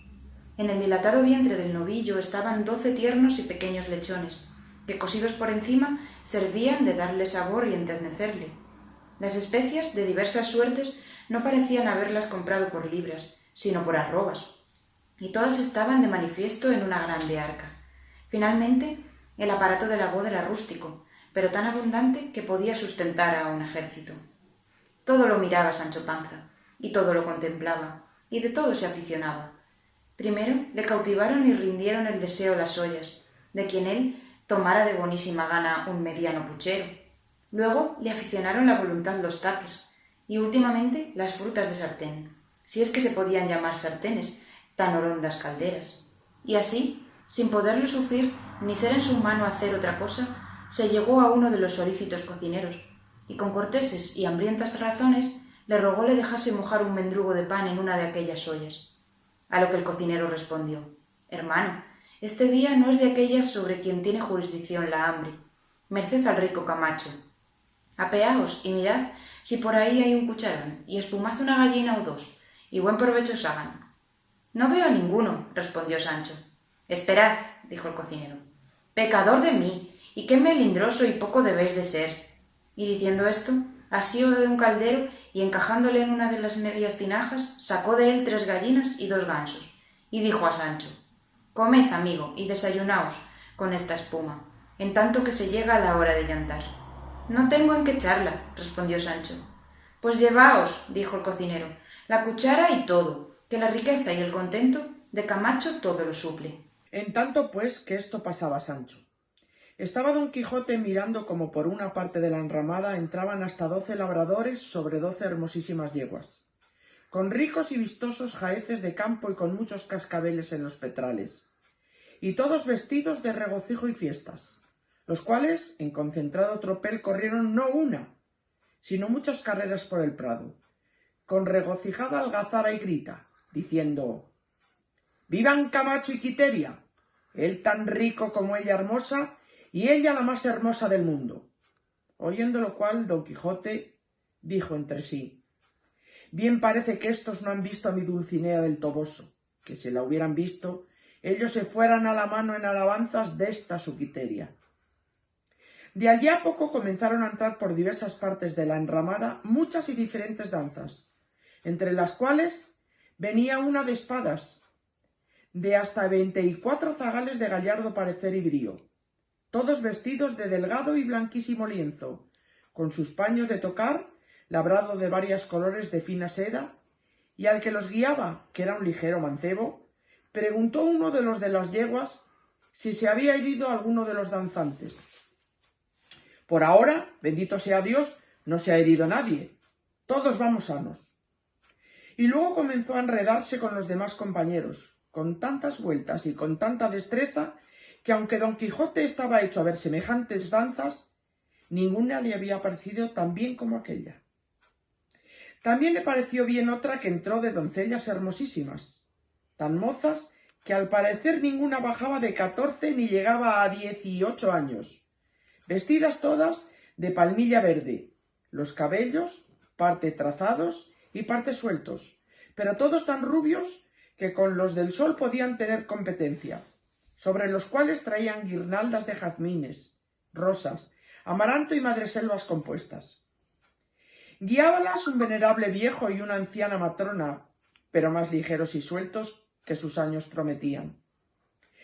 En el dilatado vientre del novillo estaban 12 tiernos y pequeños lechones, que cosidos por encima servían de darle sabor y enternecerle. Las especias de diversas suertes no parecían haberlas comprado por libras, sino por arrobas, y todas estaban de manifiesto en una grande arca. Finalmente, el aparato de la boda era rústico, pero tan abundante que podía sustentar a un ejército. Todo lo miraba Sancho Panza, y todo lo contemplaba, y de todo se aficionaba. Primero le cautivaron y rindieron el deseo las ollas, de quien él tomara de bonísima gana un mediano puchero. Luego le aficionaron la voluntad los taques, y últimamente las frutas de sartén, si es que se podían llamar sartenes, tan horondas calderas. Y así, sin poderlo sufrir ni ser en su mano hacer otra cosa, se llegó a uno de los solícitos cocineros, y con corteses y hambrientas razones le rogó le dejase mojar un mendrugo de pan en una de aquellas ollas. A lo que el cocinero respondió: «Hermano, este día no es de aquellas sobre quien tiene jurisdicción la hambre. Merced al rico Camacho. Apeaos y mirad si por ahí hay un cucharón, y espumad una gallina o 2, y buen provecho os hagan». «No veo a ninguno», respondió Sancho. «Esperad», dijo el cocinero. «Pecador de mí, y qué melindroso y poco debéis de ser». Y diciendo esto, asió de un caldero y encajándole en una de las medias tinajas, sacó de él 3 gallinas y 2 gansos, y dijo a Sancho: «Comed, amigo, y desayunaos con esta espuma, en tanto que se llega la hora de yantar». «No tengo en qué echarla», respondió Sancho. «Pues llevaos», dijo el cocinero, «la cuchara y todo, que la riqueza y el contento de Camacho todo lo suple». En tanto, pues, que esto pasaba Sancho. Estaba don Quijote mirando como por una parte de la enramada entraban hasta 12 labradores sobre 12 hermosísimas yeguas, con ricos y vistosos jaeces de campo y con muchos cascabeles en los petrales, y todos vestidos de regocijo y fiestas, los cuales en concentrado tropel corrieron no una, sino muchas carreras por el prado, con regocijada algazara y grita, diciendo: «¡Vivan Camacho y Quiteria! Él tan rico como ella hermosa, y ella la más hermosa del mundo». Oyendo lo cual, don Quijote dijo entre sí: «Bien parece que éstos no han visto a mi Dulcinea del Toboso, que si la hubieran visto, ellos se fueran a la mano en alabanzas de esta su Quiteria». De allí a poco comenzaron a entrar por diversas partes de la enramada muchas y diferentes danzas, entre las cuales venía una de espadas, de hasta 24 zagales de gallardo parecer y brío, todos vestidos de delgado y blanquísimo lienzo, con sus paños de tocar, labrado de varios colores de fina seda, y al que los guiaba, que era un ligero mancebo, preguntó uno de los de las yeguas si se había herido alguno de los danzantes. Por ahora, bendito sea Dios, no se ha herido nadie. Todos vamos sanos. Y luego comenzó a enredarse con los demás compañeros, con tantas vueltas y con tanta destreza, que aunque Don Quijote estaba hecho a ver semejantes danzas, ninguna le había parecido tan bien como aquella. También le pareció bien otra que entró de doncellas hermosísimas, tan mozas que al parecer ninguna bajaba de 14 ni llegaba a 18 años, vestidas todas de palmilla verde, los cabellos parte trazados y parte sueltos, pero todos tan rubios que con los del sol podían tener competencia, sobre los cuales traían guirnaldas de jazmines, rosas, amaranto y madreselvas compuestas. Guiábalas un venerable viejo y una anciana matrona, pero más ligeros y sueltos que sus años prometían.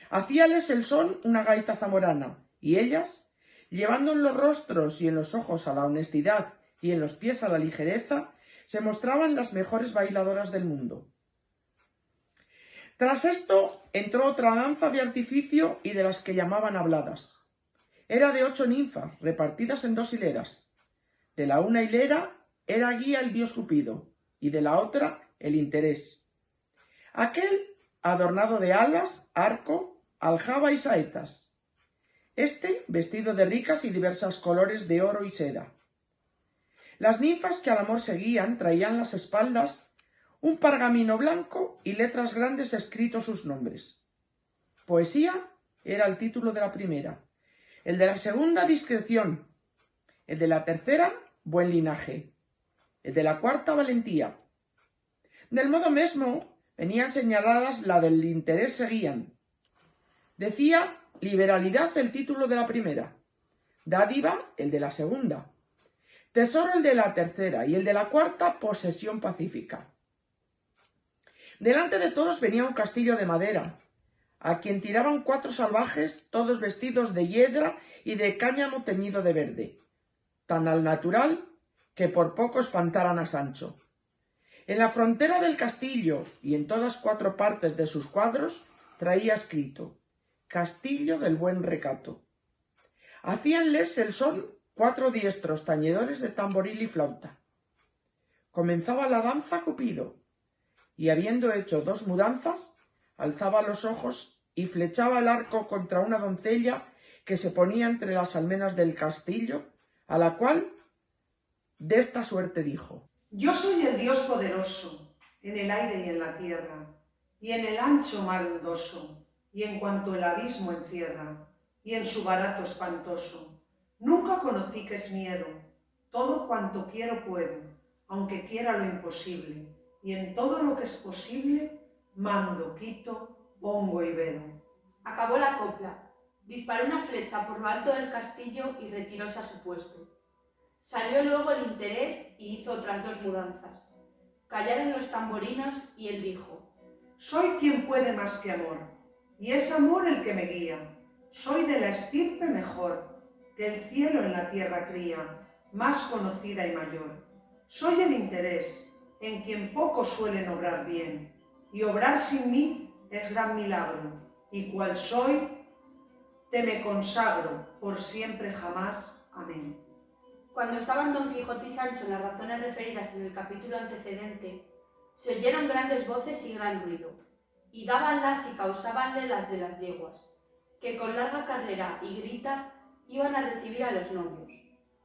Hacíales el son una gaita zamorana, y ellas, llevando en los rostros y en los ojos a la honestidad y en los pies a la ligereza, se mostraban las mejores bailadoras del mundo. Tras esto entró otra danza de artificio y de las que llamaban habladas. Era de 8 ninfas, repartidas en 2 hileras. De la una hilera era guía el dios Cupido, y de la otra el interés. Aquel adornado de alas, arco, aljaba y saetas. Este vestido de ricas y diversas colores de oro y seda. Las ninfas que al amor seguían traían las espaldas un pergamino blanco y letras grandes escritos sus nombres. Poesía era el título de la primera, el de la segunda discreción, el de la tercera buen linaje, el de la cuarta valentía. Del modo mesmo venían señaladas la del interés seguían. Decía liberalidad el título de la primera, dádiva el de la segunda, tesoro el de la tercera y el de la cuarta posesión pacífica. Delante de todos venía un castillo de madera, a quien tiraban 4 salvajes, todos vestidos de hiedra y de cáñamo teñido de verde, tan al natural que por poco espantaran a Sancho. En la frontera del castillo y en todas 4 partes de sus cuadros traía escrito Castillo del Buen Recato. Hacíanles el son 4 diestros tañedores de tamboril y flauta. Comenzaba la danza Cupido, y habiendo hecho 2 mudanzas, alzaba los ojos y flechaba el arco contra una doncella que se ponía entre las almenas del castillo, a la cual de esta suerte dijo: Yo soy el Dios poderoso, en el aire y en la tierra, y en el ancho mar ondoso, y en cuanto el abismo encierra, y en su barato espantoso. Nunca conocí que es miedo, todo cuanto quiero puedo, aunque quiera lo imposible, y en todo lo que es posible, mando, quito, pongo y vedo. Acabó la copla, disparó una flecha por lo alto del castillo y retiróse a su puesto. Salió luego el interés y hizo otras 2 mudanzas. Callaron los tamborinos y él dijo: Soy quien puede más que amor, y es amor el que me guía. Soy de la estirpe mejor, que el cielo en la tierra cría, más conocida y mayor. Soy el interés, en quien pocos suelen obrar bien, y obrar sin mí es gran milagro, y cual soy, te me consagro, por siempre jamás. Amén. Cuando estaban Don Quijote y Sancho en las razones referidas en el capítulo antecedente, se oyeron grandes voces y gran ruido, y dábanlas y causábanle las de las yeguas, que con larga carrera y grita iban a recibir a los novios,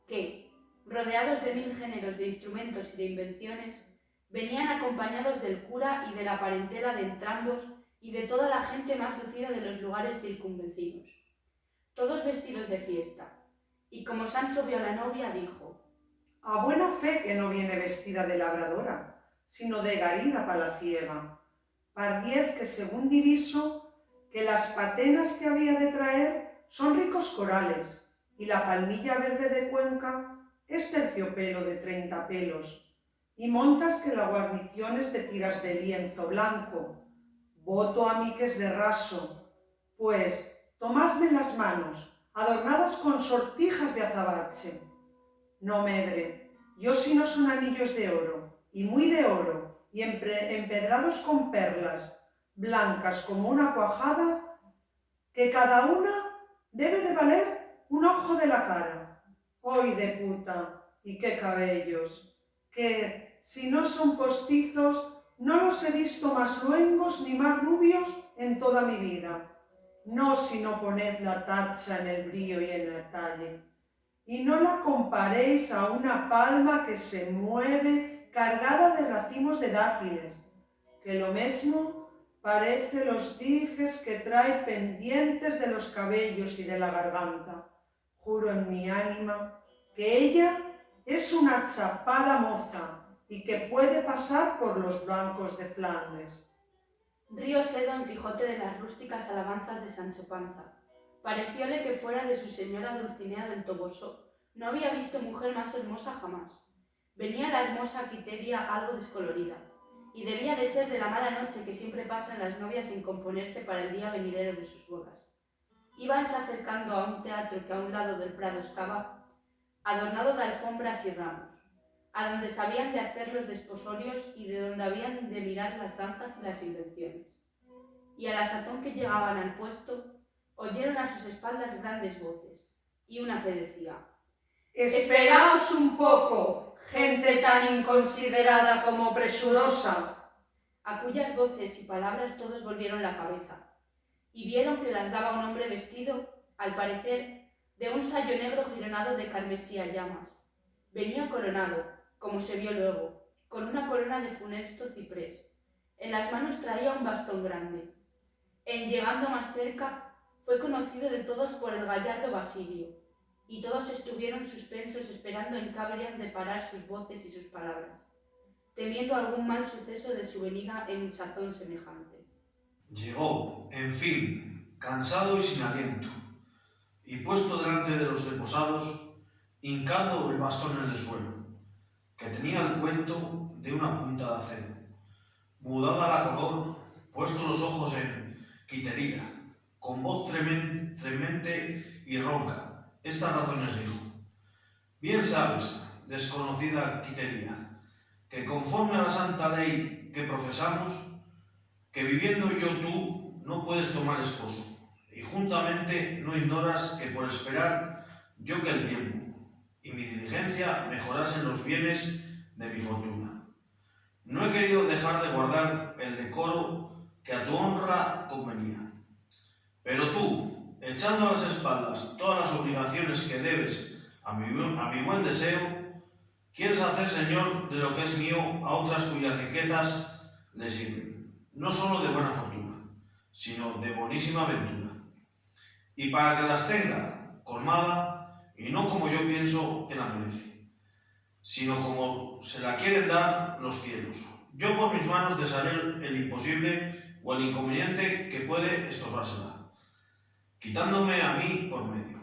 que, rodeados de 1000 géneros de instrumentos y de invenciones, venían acompañados del cura y de la parentela de entrambos y de toda la gente más lucida de los lugares circunvecinos, todos vestidos de fiesta. Y como Sancho vio a la novia, dijo: A buena fe que no viene vestida de labradora, sino de garida palaciega. Pardiez que según diviso, que las patenas que había de traer son ricos corales, y la palmilla verde de Cuenca es terciopelo de 30 pelos. y montas que la guarnición es de tiras de lienzo blanco. Voto a mí que es de raso. Pues, tomadme las manos, adornadas con sortijas de azabache. No medre, yo si no son anillos de oro, y muy de oro, y empedrados con perlas, blancas como una cuajada, que cada una debe de valer un ojo de la cara. ¡Hoy de puta! ¡Y qué cabellos! Que, si no son postizos, no los he visto más luengos ni más rubios en toda mi vida. No si no poned la tacha en el brío y en la talle. Y no la comparéis a una palma que se mueve cargada de racimos de dátiles, que lo mesmo parece los dijes que trae pendientes de los cabellos y de la garganta. Juro en mi ánima que ella es una chapada moza y que puede pasar por los bancos de Flandes. Ríose Don Quijote de las rústicas alabanzas de Sancho Panza. Parecióle que fuera de su señora Dulcinea del Toboso no había visto mujer más hermosa jamás. Venía la hermosa Quiteria algo descolorida, y debía de ser de la mala noche que siempre pasan las novias en componerse para el día venidero de sus bodas. Íbanse acercando a un teatro que a un lado del prado estaba, adornado de alfombras y ramos, a donde se habían de hacer los desposorios y de donde habían de mirar las danzas y las invenciones. Y a la sazón que llegaban al puesto, oyeron a sus espaldas grandes voces, y una que decía: «Esperaos un poco, gente tan inconsiderada como presurosa». A cuyas voces y palabras todos volvieron la cabeza, y vieron que las daba un hombre vestido, al parecer, de un sayo negro gironado de carmesí a llamas. Venía coronado, como se vio luego, con una corona de funesto ciprés. En las manos traía un bastón grande. En llegando más cerca, fue conocido de todos por el gallardo Basilio, y todos estuvieron suspensos esperando en qué habrían de parar sus voces y sus palabras, temiendo algún mal suceso de su venida en sazón semejante. Llegó, en fin, cansado y sin aliento, y puesto delante de los desposados, hincando el bastón en el suelo, que tenía el cuento de una punta de acero, mudada la color, puesto los ojos en Quiteria, con voz tremente y ronca, estas razones dijo: «Bien sabes, desconocida Quiteria, que conforme a la santa ley que profesamos, que viviendo yo tú no puedes tomar esposo, y juntamente no ignoras que por esperar yo que el tiempo y mi diligencia mejorasen los bienes de mi fortuna. No he querido dejar de guardar el decoro que a tu honra convenía. Pero tú, echando a las espaldas todas las obligaciones que debes a mi buen deseo, quieres hacer señor de lo que es mío a otras cuyas riquezas le sirven, no solo de buena fortuna, sino de bonísima ventura. Y para que las tenga colmada, y no como yo pienso que la merece, sino como se la quieren dar los cielos, yo por mis manos desharé el imposible o el inconveniente que puede estorbársela, quitándome a mí por medio.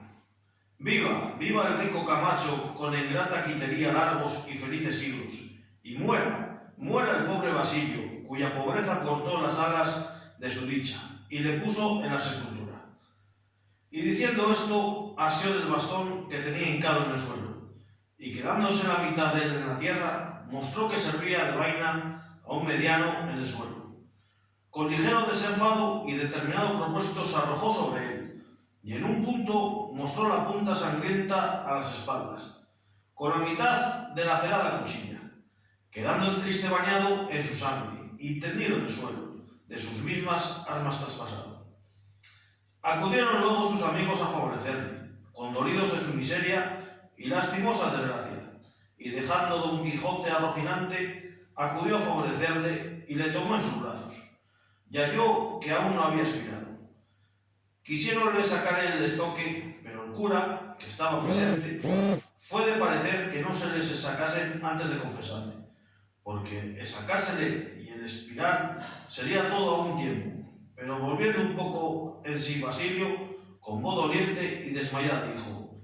Viva, viva el rico Camacho con la ingrata Quiteria largos y felices siglos, y muera, muera el pobre Basilio, cuya pobreza cortó las alas de su dicha y le puso en la sepultura». Y diciendo esto, asió del bastón que tenía hincado en el suelo, y quedándose la mitad de él en la tierra, mostró que servía de vaina a un mediano en el suelo. Con ligero desenfado y determinado propósito se arrojó sobre él, y en un punto mostró la punta sangrienta a las espaldas, con la mitad de la lacerada cuchilla, quedando el triste bañado en su sangre y tendido en el suelo, de sus mismas armas traspasado. Acudieron luego sus amigos a favorecerle, condolidos de su miseria y lastimosa desgracia, y dejando Don Quijote a Rocinante, acudió a favorecerle y le tomó en sus brazos, y halló que aún no había expirado. Quisiéronle sacar el estoque, pero el cura, que estaba presente, fue de parecer que no se les sacase antes de confesarle, porque el sacársele y el expirar sería todo a un tiempo. Pero volviendo un poco en sí Basilio, con voz doliente y desmayada dijo: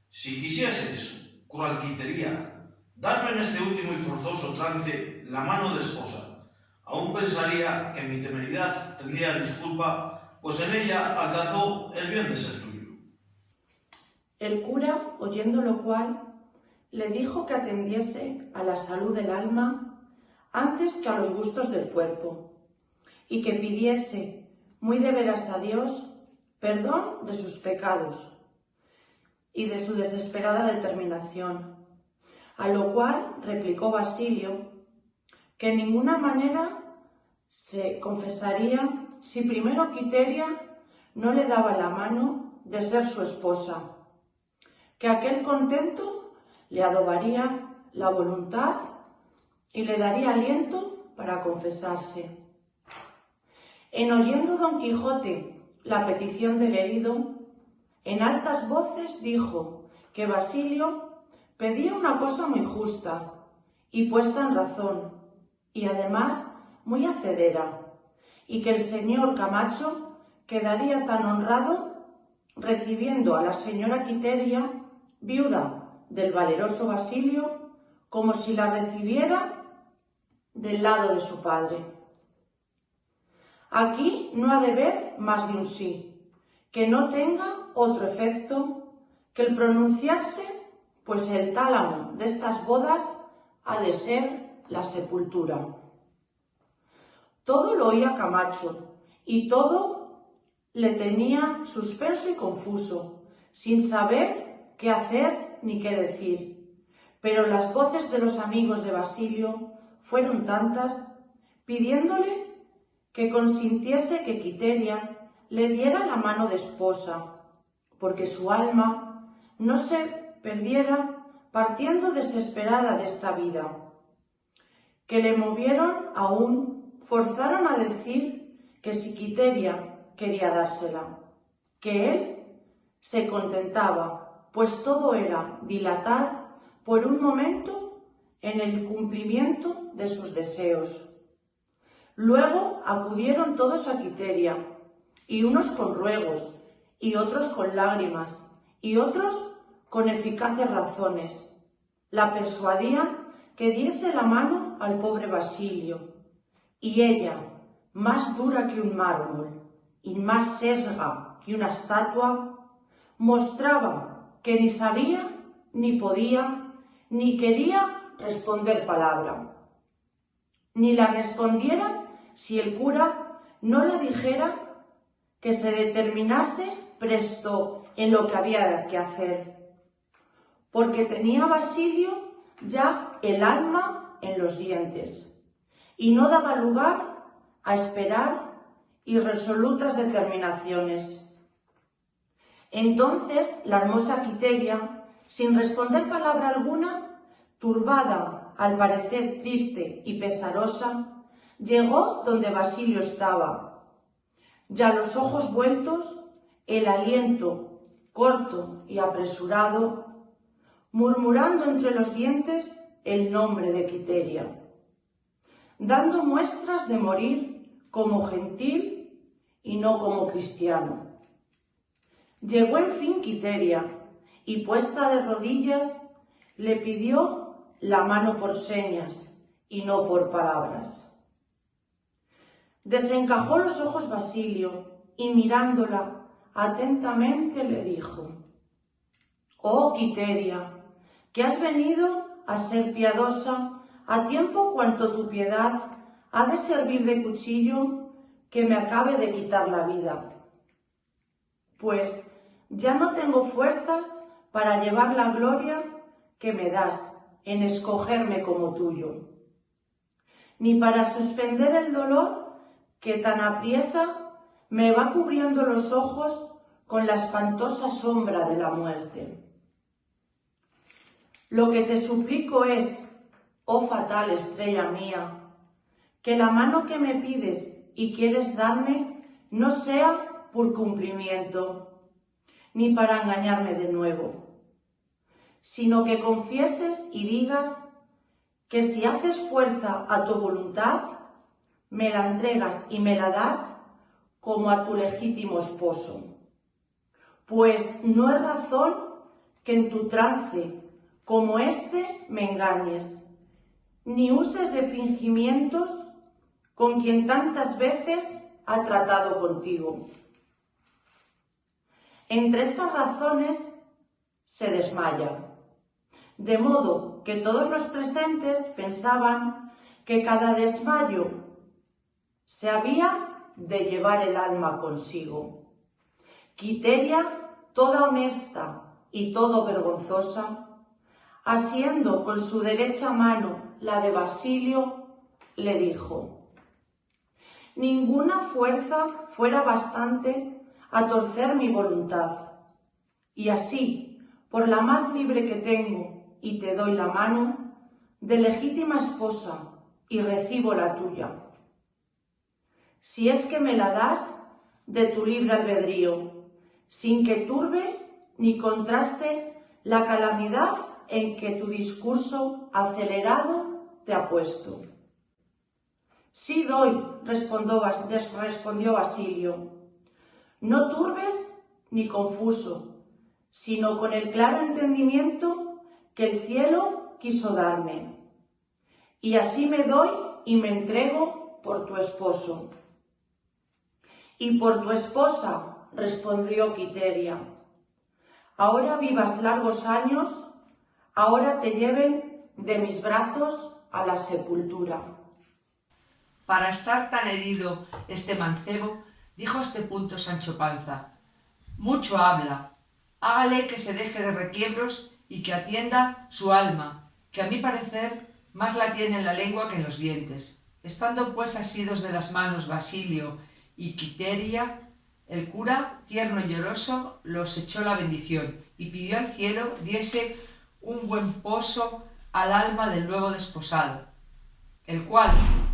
«Si quisieses, cruel Quiteria, Darme en este último y forzoso trance la mano de esposa. Aún pensaría que mi temeridad tendría disculpa, pues en ella alcanzó el bien de ser tuyo. El cura, oyendo lo cual, le dijo que atendiese a la salud del alma antes que a los gustos del cuerpo, y que pidiese muy de veras a Dios perdón de sus pecados y de su desesperada determinación, a lo cual replicó Basilio que en ninguna manera se confesaría si primero Quiteria no le daba la mano de ser su esposa, que aquel contento le adobaría la voluntad y le daría aliento para confesarse. En oyendo Don Quijote la petición del herido, en altas voces dijo que Basilio pedía una cosa muy justa y puesta en razón, y además muy hacedera, y que el señor Camacho quedaría tan honrado recibiendo a la señora Quiteria, viuda del valeroso Basilio, como si la recibiera del lado de su padre. Aquí no ha de ver más de un sí, que no tenga otro efecto que el pronunciarse, pues el tálamo de estas bodas ha de ser la sepultura. Todo lo oía Camacho, y todo le tenía suspenso y confuso, sin saber qué hacer ni qué decir. Pero las voces de los amigos de Basilio fueron tantas, pidiéndole que consintiese que Quiteria le diera la mano de esposa, porque su alma no se perdiera partiendo desesperada de esta vida, que le movieron aún, forzaron a decir que si Quiteria quería dársela, que él se contentaba, pues todo era dilatar por un momento en el cumplimiento de sus deseos. Luego acudieron todos a Quiteria, y unos con ruegos, y otros con lágrimas, y otros con eficaces razones. La persuadían que diese la mano al pobre Basilio, y ella, más dura que un mármol y más sesga que una estatua, mostraba que ni sabía, ni podía, ni quería responder palabra, ni la respondiera si el cura no le dijera que se determinase presto en lo que había que hacer, porque tenía Basilio ya el alma en los dientes, y no daba lugar a esperar irresolutas determinaciones. Entonces la hermosa Quiteria, sin responder palabra alguna, turbada, al parecer triste y pesarosa, llegó donde Basilio estaba, ya los ojos vueltos, el aliento corto y apresurado, murmurando entre los dientes el nombre de Quiteria, dando muestras de morir como gentil y no como cristiano. Llegó en fin Quiteria, y puesta de rodillas, le pidió la mano por señas y no por palabras. Desencajó los ojos Basilio, y mirándola atentamente le dijo: «Oh Quiteria, que has venido a ser piadosa a tiempo cuanto tu piedad ha de servir de cuchillo que me acabe de quitar la vida. Pues ya no tengo fuerzas para llevar la gloria que me das en escogerme como tuyo, ni para suspender el dolor que tan apriesa me va cubriendo los ojos con la espantosa sombra de la muerte. Lo que te suplico es, oh fatal estrella mía, que la mano que me pides y quieres darme no sea por cumplimiento, ni para engañarme de nuevo, sino que confieses y digas que si haces fuerza a tu voluntad, me la entregas y me la das como a tu legítimo esposo. Pues no es razón que en tu trance, como éste me engañes, ni uses de fingimientos con quien tantas veces ha tratado contigo. Entre estas razones se desmaya, de modo que todos los presentes pensaban que cada desmayo se había de llevar el alma consigo. Quiteria, toda honesta y todo vergonzosa, asiendo con su derecha mano la de Basilio, le dijo: ninguna fuerza fuera bastante a torcer mi voluntad, y así, por la más libre que tengo, y te doy la mano, de legítima esposa, y recibo la tuya. Si es que me la das de tu libre albedrío, sin que turbe ni contraste la calamidad en que tu discurso acelerado te ha puesto. Sí doy, respondió Basilio, no turbes ni confuso, sino con el claro entendimiento que el cielo quiso darme. Y así me doy y me entrego por tu esposo. Y por tu esposa, respondió Quiteria. Ahora vivas largos años, ahora te lleven de mis brazos a la sepultura. Para estar tan herido este mancebo, dijo a este punto Sancho Panza: mucho habla, hágale que se deje de requiebros y que atienda su alma, que a mi parecer más la tiene en la lengua que en los dientes. Estando pues asidos de las manos Basilio y Quiteria, el cura, tierno y lloroso, los echó la bendición y pidió al cielo diese un buen poso al alma del nuevo desposado, el cual,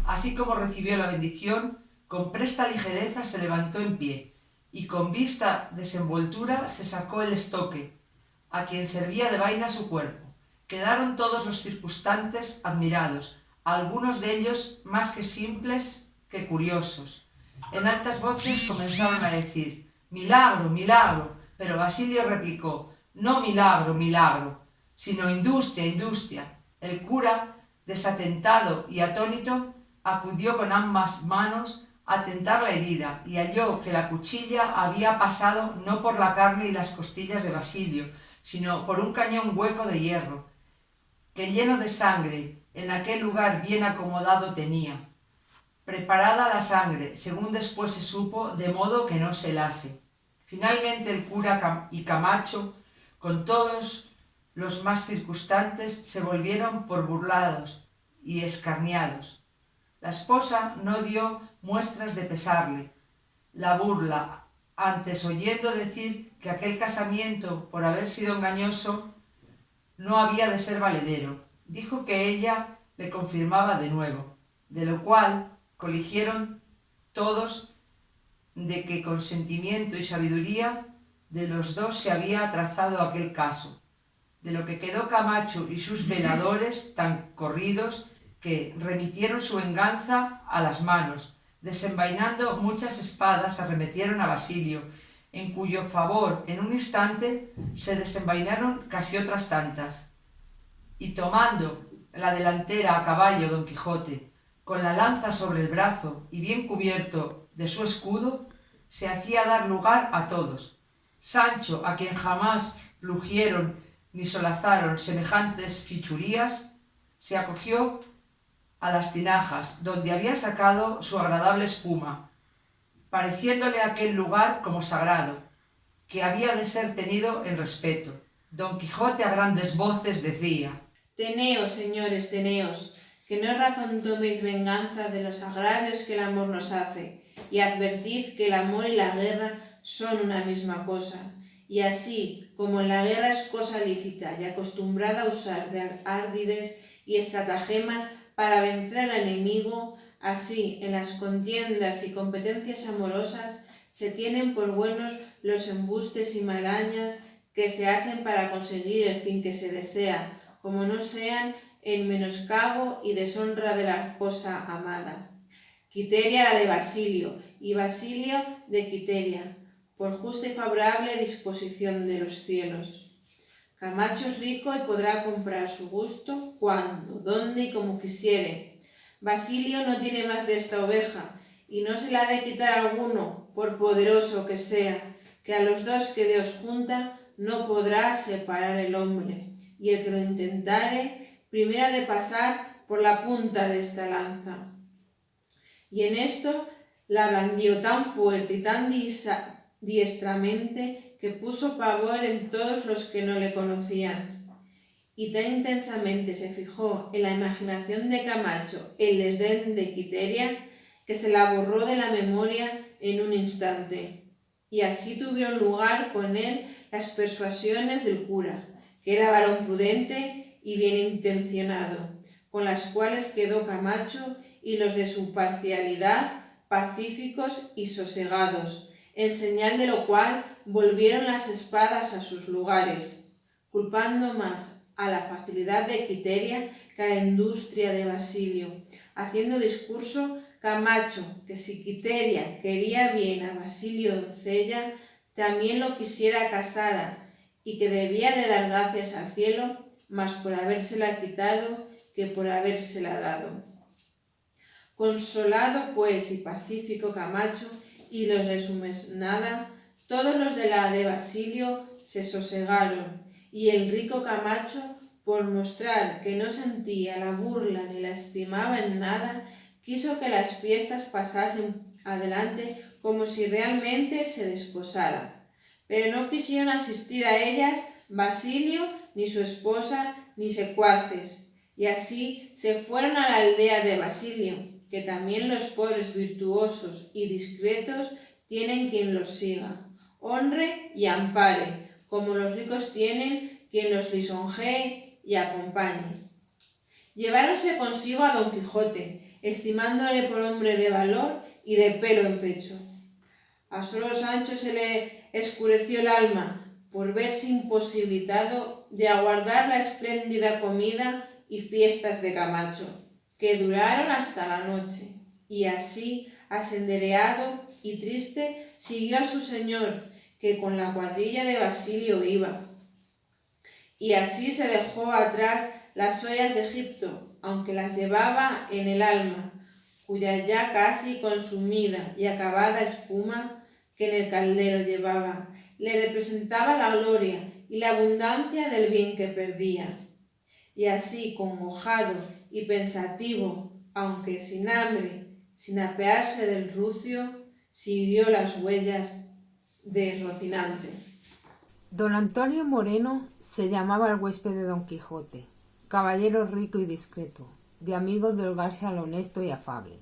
así como recibió la bendición, con presta ligereza se levantó en pie, y con vista desenvoltura se sacó el estoque, a quien servía de vaina su cuerpo. Quedaron todos los circunstantes admirados, algunos de ellos más que simples que curiosos. En altas voces comenzaron a decir: milagro, milagro, pero Basilio replicó: no milagro, milagro, sino industria, industria. El cura, desatentado y atónito, acudió con ambas manos a tentar la herida y halló que la cuchilla había pasado no por la carne y las costillas de Basilio, sino por un cañón hueco de hierro, que lleno de sangre en aquel lugar bien acomodado tenía. Preparada la sangre, según después se supo, de modo que no se helase. Finalmente el cura y Camacho, con todos los más circunstantes, se volvieron por burlados y escarniados. La esposa no dio muestras de pesarle la burla, antes oyendo decir que aquel casamiento, por haber sido engañoso, no había de ser valedero. Dijo que ella le confirmaba de nuevo, de lo cual coligieron todos de que con sentimiento y sabiduría de los dos se había trazado aquel caso, de lo que quedó Camacho y sus veladores tan corridos que remitieron su venganza a las manos, desenvainando muchas espadas arremetieron a Basilio, en cuyo favor en un instante se desenvainaron casi otras tantas, y tomando la delantera a caballo Don Quijote, con la lanza sobre el brazo y bien cubierto de su escudo, se hacía dar lugar a todos. Sancho, a quien jamás plugieron ni solazaron semejantes fichurías, se acogió a las tinajas, donde había sacado su agradable espuma, pareciéndole aquel lugar como sagrado, que había de ser tenido en respeto. Don Quijote a grandes voces decía: Teneos, señores, teneos, que no es razón toméis venganza de los agravios que el amor nos hace, y advertid que el amor y la guerra son una misma cosa, y así como en la guerra es cosa lícita y acostumbrada a usar de ardides y estratagemas para vencer al enemigo, así en las contiendas y competencias amorosas se tienen por buenos los embustes y marañas que se hacen para conseguir el fin que se desea, como no sean en menoscabo y deshonra de la cosa amada. Quiteria la de Basilio, y Basilio de Quiteria, por justa y favorable disposición de los cielos. Camacho es rico y podrá comprar su gusto cuando, dónde y como quisiere. Basilio no tiene más de esta oveja, y no se la ha de quitar alguno, por poderoso que sea, que a los dos que Dios junta no podrá separar el hombre, y el que lo intentare, primero ha de pasar por la punta de esta lanza. Y en esto la blandió tan fuerte y tan diestramente que puso pavor en todos los que no le conocían. Y tan intensamente se fijó en la imaginación de Camacho el desdén de Quiteria, que se la borró de la memoria en un instante. Y así tuvieron lugar con él las persuasiones del cura, que era varón prudente y bien intencionado, con las cuales quedó Camacho y los de su parcialidad pacíficos y sosegados, en señal de lo cual volvieron las espadas a sus lugares, culpando más a la facilidad de Quiteria que a la industria de Basilio, haciendo discurso Camacho que si Quiteria quería bien a Basilio doncella, también lo quisiera casada, y que debía de dar gracias al cielo, más por habérsela quitado que por habérsela dado. Consolado pues y pacífico Camacho y los de su mesnada, todos los de la de Basilio se sosegaron, y el rico Camacho, por mostrar que no sentía la burla ni la estimaba en nada, quiso que las fiestas pasasen adelante como si realmente se desposara. Pero no quisieron asistir a ellas Basilio, ni su esposa, ni secuaces, y así se fueron a la aldea de Basilio, que también los pobres virtuosos y discretos tienen quien los siga, honre y ampare, como los ricos tienen quien los lisonjee y acompañe. Lleváronse consigo a Don Quijote, estimándole por hombre de valor y de pelo en pecho. A solo Sancho se le escureció el alma por verse imposibilitado de aguardar la espléndida comida y fiestas de Camacho, que duraron hasta la noche, y así, asendereado y triste, siguió a su señor, que con la cuadrilla de Basilio iba. Y así se dejó atrás las ollas de Egipto, aunque las llevaba en el alma, cuya ya casi consumida y acabada espuma que en el caldero llevaba, le representaba la gloria y la abundancia del bien que perdía. Y así, congojado y pensativo, aunque sin hambre, sin apearse del rucio, siguió las huellas de Rocinante. Don Antonio Moreno se llamaba el huésped de Don Quijote, caballero rico y discreto, de amigo de holgarse al honesto y afable,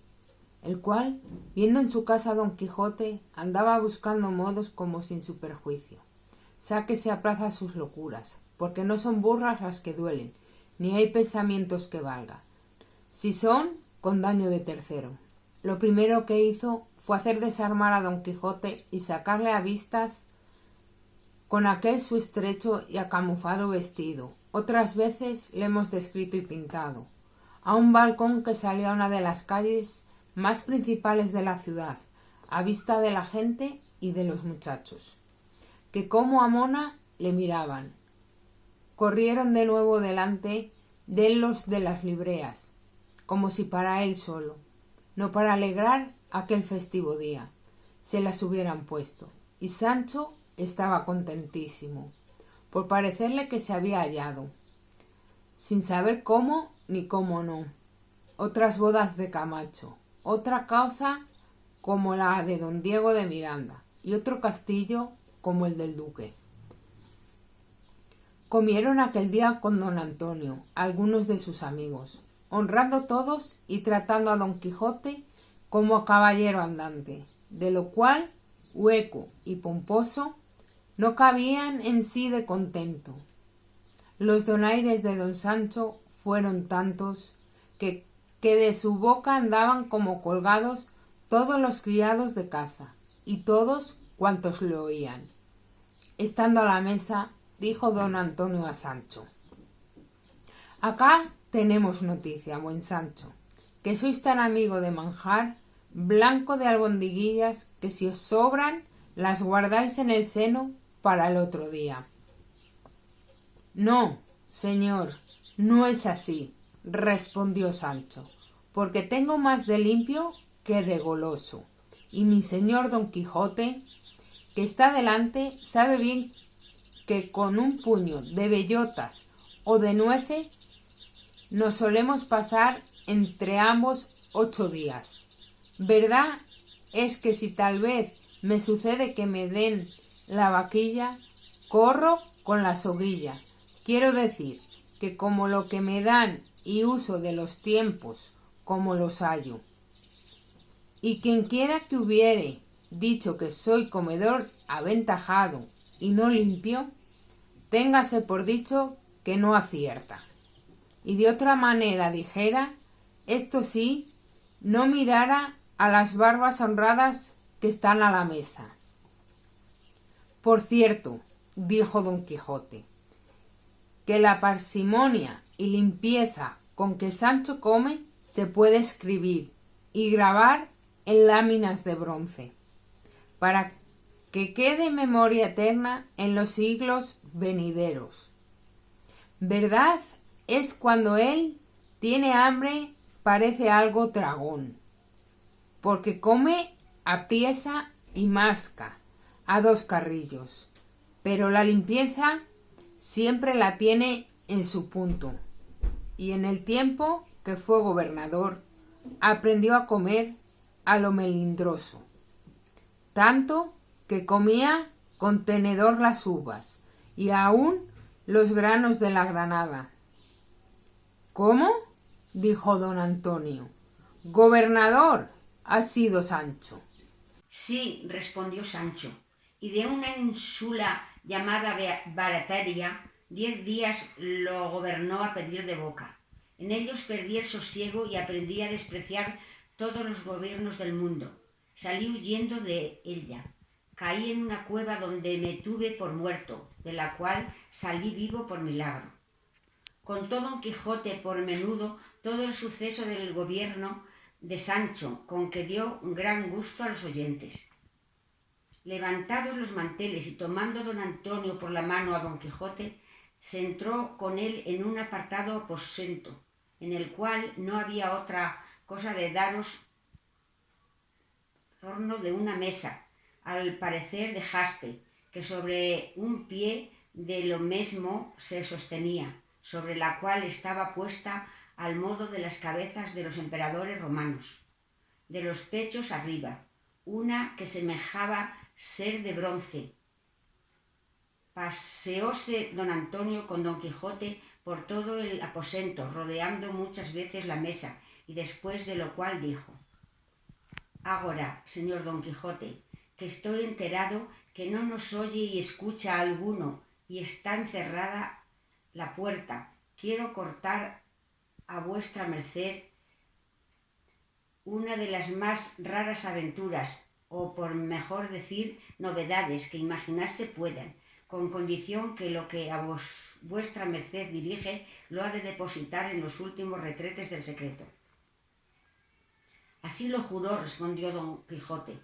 el cual, viendo en su casa a Don Quijote, andaba buscando modos como sin su perjuicio. Sáquese a plaza sus locuras, porque no son burras las que duelen, ni hay pensamientos que valga. Si son, con daño de tercero. Lo primero que hizo fue hacer desarmar a Don Quijote y sacarle a vistas con aquel su estrecho y acamufado vestido. Otras veces le hemos descrito y pintado, a un balcón que salía a una de las calles más principales de la ciudad, a vista de la gente y de los muchachos, que como a mona le miraban. Corrieron de nuevo delante de él los de las libreas, como si para él solo, no para alegrar aquel festivo día, se las hubieran puesto, y Sancho estaba contentísimo, por parecerle que se había hallado, sin saber cómo ni cómo no, otras bodas de Camacho, otra causa como la de don Diego de Miranda, y otro castillo como el del duque. Comieron aquel día con don Antonio, algunos de sus amigos, honrando todos y tratando a Don Quijote como a caballero andante, de lo cual, hueco y pomposo, no cabían en sí de contento. Los donaires de don Sancho fueron tantos que de su boca andaban como colgados todos los criados de casa y todos cuantos le oían. Estando a la mesa, dijo don Antonio a Sancho: «Acá tenemos noticia, buen Sancho, que sois tan amigo de manjar, blanco de albondiguillas, que si os sobran, las guardáis en el seno para el otro día». No, señor, no es así, respondió Sancho, porque tengo más de limpio que de goloso, y mi señor Don Quijote, que está delante, sabe bien que con un puño de bellotas o de nueces nos solemos pasar entre ambos 8 días. Verdad es que si tal vez me sucede que me den la vaquilla, corro con la soguilla. Quiero decir que como lo que me dan y uso de los tiempos como los hallo. Y quien quiera que hubiere dicho que soy comedor aventajado y no limpio, téngase por dicho que no acierta. Y de otra manera dijera, esto sí, no mirara a las barbas honradas que están a la mesa. Por cierto, dijo Don Quijote, que la parsimonia y limpieza con que Sancho come se puede escribir y grabar en láminas de bronce, para que quede memoria eterna en los siglos venideros. Verdad es cuando él tiene hambre parece algo tragón, porque come apriesa y masca a 2 carrillos, pero la limpieza siempre la tiene en su punto, y en el tiempo que fue gobernador aprendió a comer a lo melindroso, tanto que comía con tenedor las uvas y aún los granos de la granada. ¿Cómo? Dijo don Antonio. Gobernador ha sido Sancho. Sí, respondió Sancho, y de una ínsula llamada Barataria 10 días lo gobernó a pedir de boca. En ellos perdí el sosiego y aprendí a despreciar todos los gobiernos del mundo. Salí huyendo de ella. Caí en una cueva donde me tuve por muerto, de la cual salí vivo por milagro. Contó Don Quijote por menudo todo el suceso del gobierno de Sancho, con que dio gran gusto a los oyentes. Levantados los manteles y tomando don Antonio por la mano a Don Quijote, se entró con él en un apartado aposento, en el cual no había otra cosa de daros torno de una mesa, al parecer de jaspe, que sobre un pie de lo mesmo se sostenía, sobre la cual estaba puesta al modo de las cabezas de los emperadores romanos, de los pechos arriba, una que semejaba ser de bronce. Paseóse don Antonio con Don Quijote por todo el aposento, rodeando muchas veces la mesa, y después de lo cual dijo: Agora, señor Don Quijote, que estoy enterado que no nos oye y escucha alguno, y está encerrada la puerta, quiero cortar a vuestra merced una de las más raras aventuras, o por mejor decir, novedades que imaginarse puedan, con condición que lo que a vuestra merced dirige lo ha de depositar en los últimos retretes del secreto. Así lo juró, respondió Don Quijote,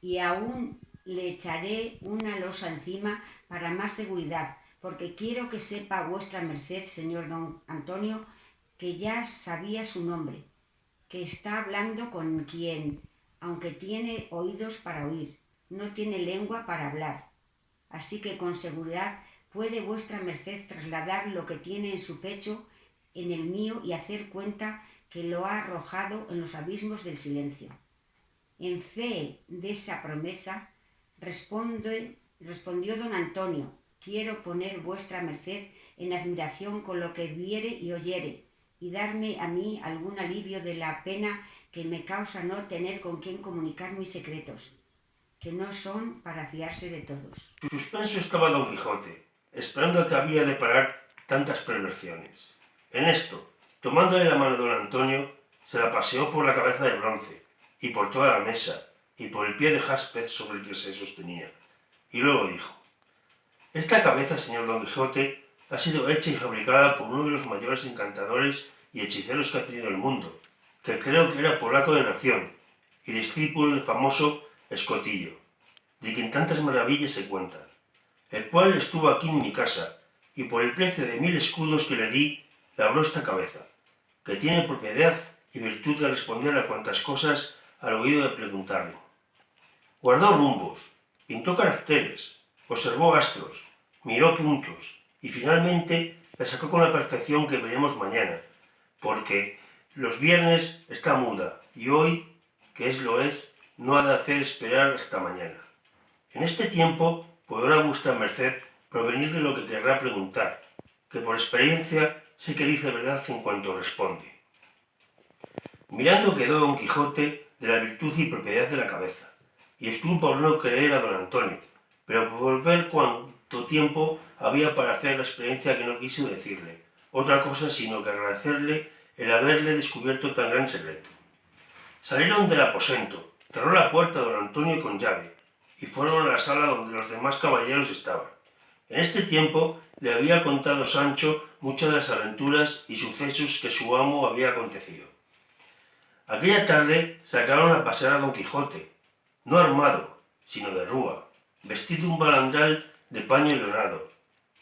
y aún le echaré una losa encima para más seguridad, porque quiero que sepa vuestra merced, señor don Antonio, que ya sabía su nombre, que está hablando con quien, aunque tiene oídos para oír, no tiene lengua para hablar. Así que con seguridad puede vuestra merced trasladar lo que tiene en su pecho en el mío y hacer cuenta que lo ha arrojado en los abismos del silencio. En fe de esa promesa, respondió don Antonio, quiero poner vuestra merced en admiración con lo que viere y oyere, y darme a mí algún alivio de la pena que me causa no tener con quien comunicar mis secretos, que no son para fiarse de todos. Suspenso estaba Don Quijote, esperando a que había de parar tantas perversiones. En esto, tomándole la mano don Antonio, se la paseó por la cabeza de bronce, y por toda la mesa, y por el pie de jaspe sobre el que se sostenía, y luego dijo: Esta cabeza, señor Don Quijote, ha sido hecha y fabricada por uno de los mayores encantadores y hechiceros que ha tenido el mundo, que creo que era polaco de nación, y discípulo del famoso Escotillo, de quien tantas maravillas se cuentan, el cual estuvo aquí en mi casa, y por el precio de 1000 escudos que le di, labró esta cabeza, que tiene propiedad y virtud de responder a cuantas cosas al oído de preguntarle. Guardó rumbos, pintó caracteres, observó astros, miró puntos y finalmente la sacó con la perfección que veremos mañana, porque los viernes está muda y hoy, que lo es, no ha de hacer esperar hasta mañana. En este tiempo podrá vuestra merced provenir de lo que querrá preguntar, que por experiencia sé que dice verdad en cuanto responde. Mirando quedó Don Quijote de la virtud y propiedad de la cabeza, y estuvo por no creer a don Antonio, pero por ver cuánto tiempo había para hacer la experiencia que no quiso decirle otra cosa sino que agradecerle el haberle descubierto tan gran secreto. Salieron del aposento, cerró la puerta don Antonio con llave, y fueron a la sala donde los demás caballeros estaban. En este tiempo le había contado Sancho muchas de las aventuras y sucesos que su amo había acontecido. Aquella tarde sacaron a pasear a Don Quijote, no armado, sino de rúa, vestido un balandral de paño leonado,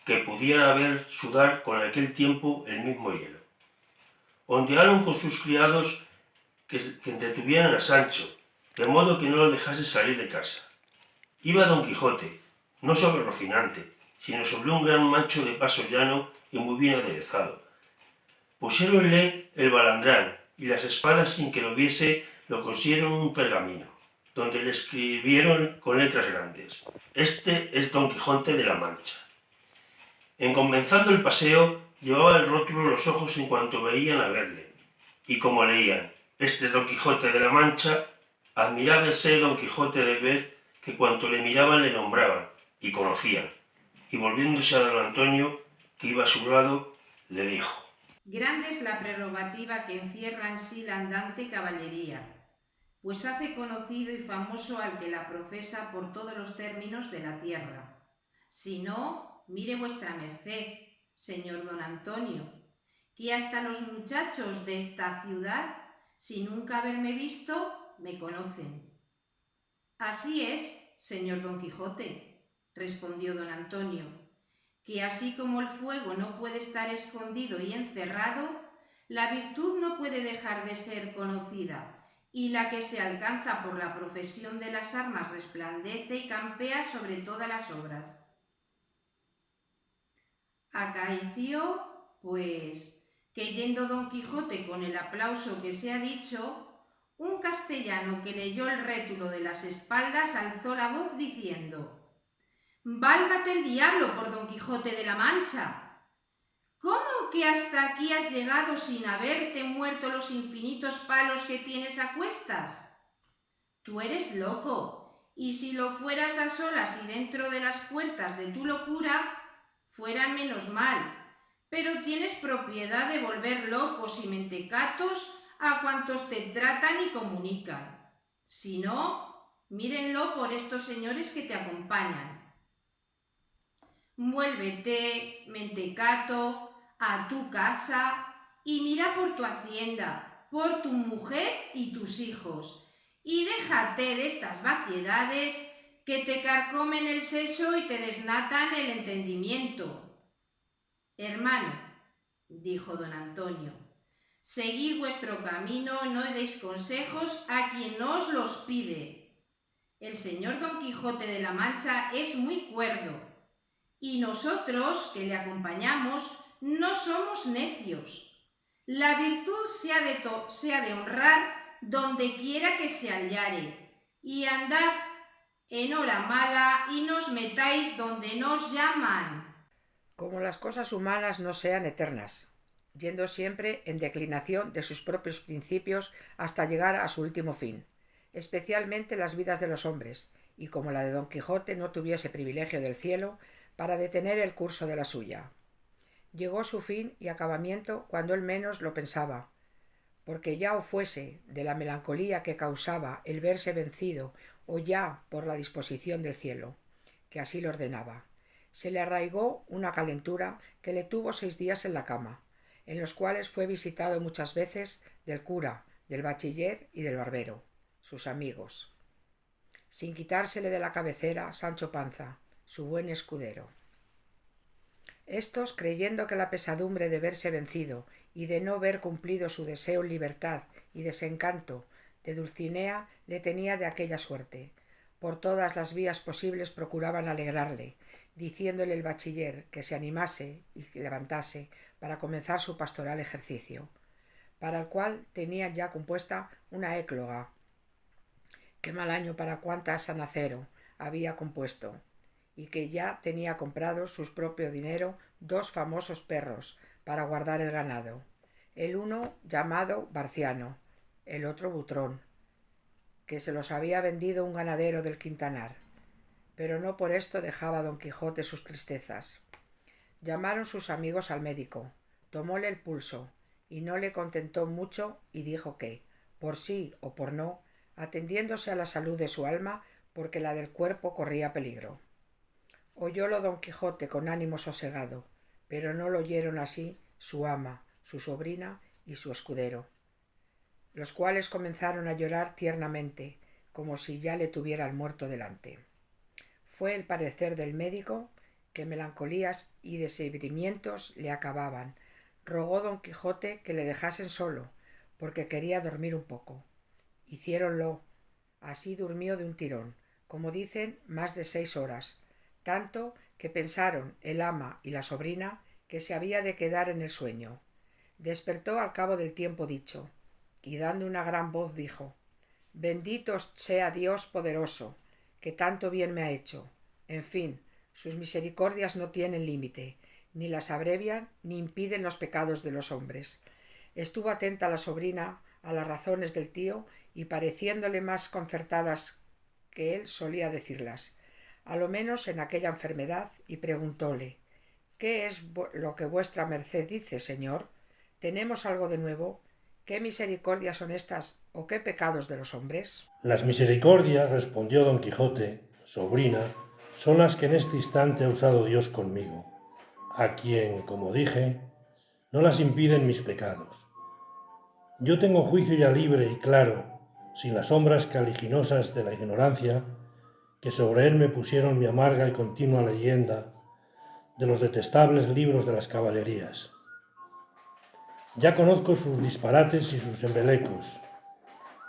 que pudiera ver sudar con aquel tiempo el mismo hielo. Ondearon con sus criados que entretuvieran a Sancho, de modo que no lo dejase salir de casa. Iba Don Quijote, no sobre Rocinante, sino sobre un gran macho de paso llano y muy bien aderezado. Pusiéronle el balandrán y las espadas sin que lo viese, lo cosieron en un pergamino, donde le escribieron con letras grandes: Este es Don Quijote de la Mancha. En comenzando el paseo, llevaba el rótulo los ojos en cuanto veían a verle, y como leían: Este es Don Quijote de la Mancha, admirábase Don Quijote de ver que cuanto le miraban le nombraban y conocían, y volviéndose a don Antonio, que iba a su lado, le dijo: Grande es la prerrogativa que encierra en sí la andante caballería, pues hace conocido y famoso al que la profesa por todos los términos de la tierra. Si no, mire vuestra merced, señor don Antonio, que hasta los muchachos de esta ciudad, sin nunca haberme visto, me conocen. Así es, señor Don Quijote, respondió don Antonio, que así como el fuego no puede estar escondido y encerrado, la virtud no puede dejar de ser conocida, y la que se alcanza por la profesión de las armas resplandece y campea sobre todas las obras. Acaeció, pues, que yendo Don Quijote con el aplauso que se ha dicho, un castellano que leyó el rétulo de las espaldas alzó la voz diciendo: ¡Válgate el diablo por Don Quijote de la Mancha! ¿Cómo que hasta aquí has llegado sin haberte muerto los infinitos palos que tienes a cuestas? Tú eres loco, y si lo fueras a solas y dentro de las puertas de tu locura, fuera menos mal, pero tienes propiedad de volver locos y mentecatos a cuantos te tratan y comunican. Si no, mírenlo por estos señores que te acompañan. Vuélvete, mentecato, a tu casa y mira por tu hacienda, por tu mujer y tus hijos, y déjate de estas vaciedades que te carcomen el seso y te desnatan el entendimiento. Hermano, dijo don Antonio, seguid vuestro camino, no deis consejos a quien no os los pide. El señor Don Quijote de la Mancha es muy cuerdo, y nosotros, que le acompañamos, no somos necios. La virtud se ha de honrar donde quiera que se hallare, y andad en hora mala y nos metáis donde nos llaman. Como las cosas humanas no sean eternas, yendo siempre en declinación de sus propios principios hasta llegar a su último fin, especialmente las vidas de los hombres, y como la de Don Quijote no tuviese privilegio del cielo para detener el curso de la suya. Llegó su fin y acabamiento cuando él menos lo pensaba, porque ya o fuese de la melancolía que causaba el verse vencido o ya por la disposición del cielo, que así lo ordenaba, se le arraigó una calentura que le tuvo 6 días en la cama, en los cuales fue visitado muchas veces del cura, del bachiller y del barbero, sus amigos, sin quitársele de la cabecera Sancho Panza, su buen escudero. Estos, creyendo que la pesadumbre de verse vencido y de no ver cumplido su deseo en libertad y desencanto de Dulcinea, le tenía de aquella suerte. Por todas las vías posibles procuraban alegrarle, diciéndole el bachiller que se animase y que levantase para comenzar su pastoral ejercicio, para el cual tenían ya compuesta una écloga, que mal año para cuanta sanacero había compuesto, y que ya tenía comprados sus propio dinero 2 famosos perros para guardar el ganado, el uno llamado Barciano, el otro Butrón, que se los había vendido un ganadero del Quintanar. Pero no por esto dejaba don Quijote sus tristezas. Llamaron sus amigos al médico, tomóle el pulso, y no le contentó mucho, y dijo que, por sí o por no, atendiéndose a la salud de su alma, porque la del cuerpo corría peligro. Oyólo don Quijote con ánimo sosegado, pero no lo oyeron así su ama, su sobrina y su escudero, los cuales comenzaron a llorar tiernamente, como si ya le tuvieran muerto delante. Fue el parecer del médico que melancolías y desabrimientos le acababan. Rogó don Quijote que le dejasen solo, porque quería dormir un poco. Hiciéronlo. Así durmió de un tirón, como dicen, más de 6 horas, tanto que pensaron el ama y la sobrina que se había de quedar en el sueño. Despertó al cabo del tiempo dicho, y dando una gran voz dijo: «Bendito sea Dios poderoso, que tanto bien me ha hecho. En fin, sus misericordias no tienen límite, ni las abrevian ni impiden los pecados de los hombres». Estuvo atenta la sobrina a las razones del tío y pareciéndole más concertadas que él solía decirlas, a lo menos en aquella enfermedad, y preguntóle: «¿Qué es lo que vuestra merced dice, señor? ¿Tenemos algo de nuevo? ¿Qué misericordias son estas o qué pecados de los hombres?» «Las misericordias», respondió don Quijote, sobrina, «son las que en este instante ha usado Dios conmigo, a quien, como dije, no las impiden mis pecados. Yo tengo juicio ya libre y claro, sin las sombras caliginosas de la ignorancia, que sobre él me pusieron mi amarga y continua leyenda de los detestables libros de las caballerías. Ya conozco sus disparates y sus embelecos,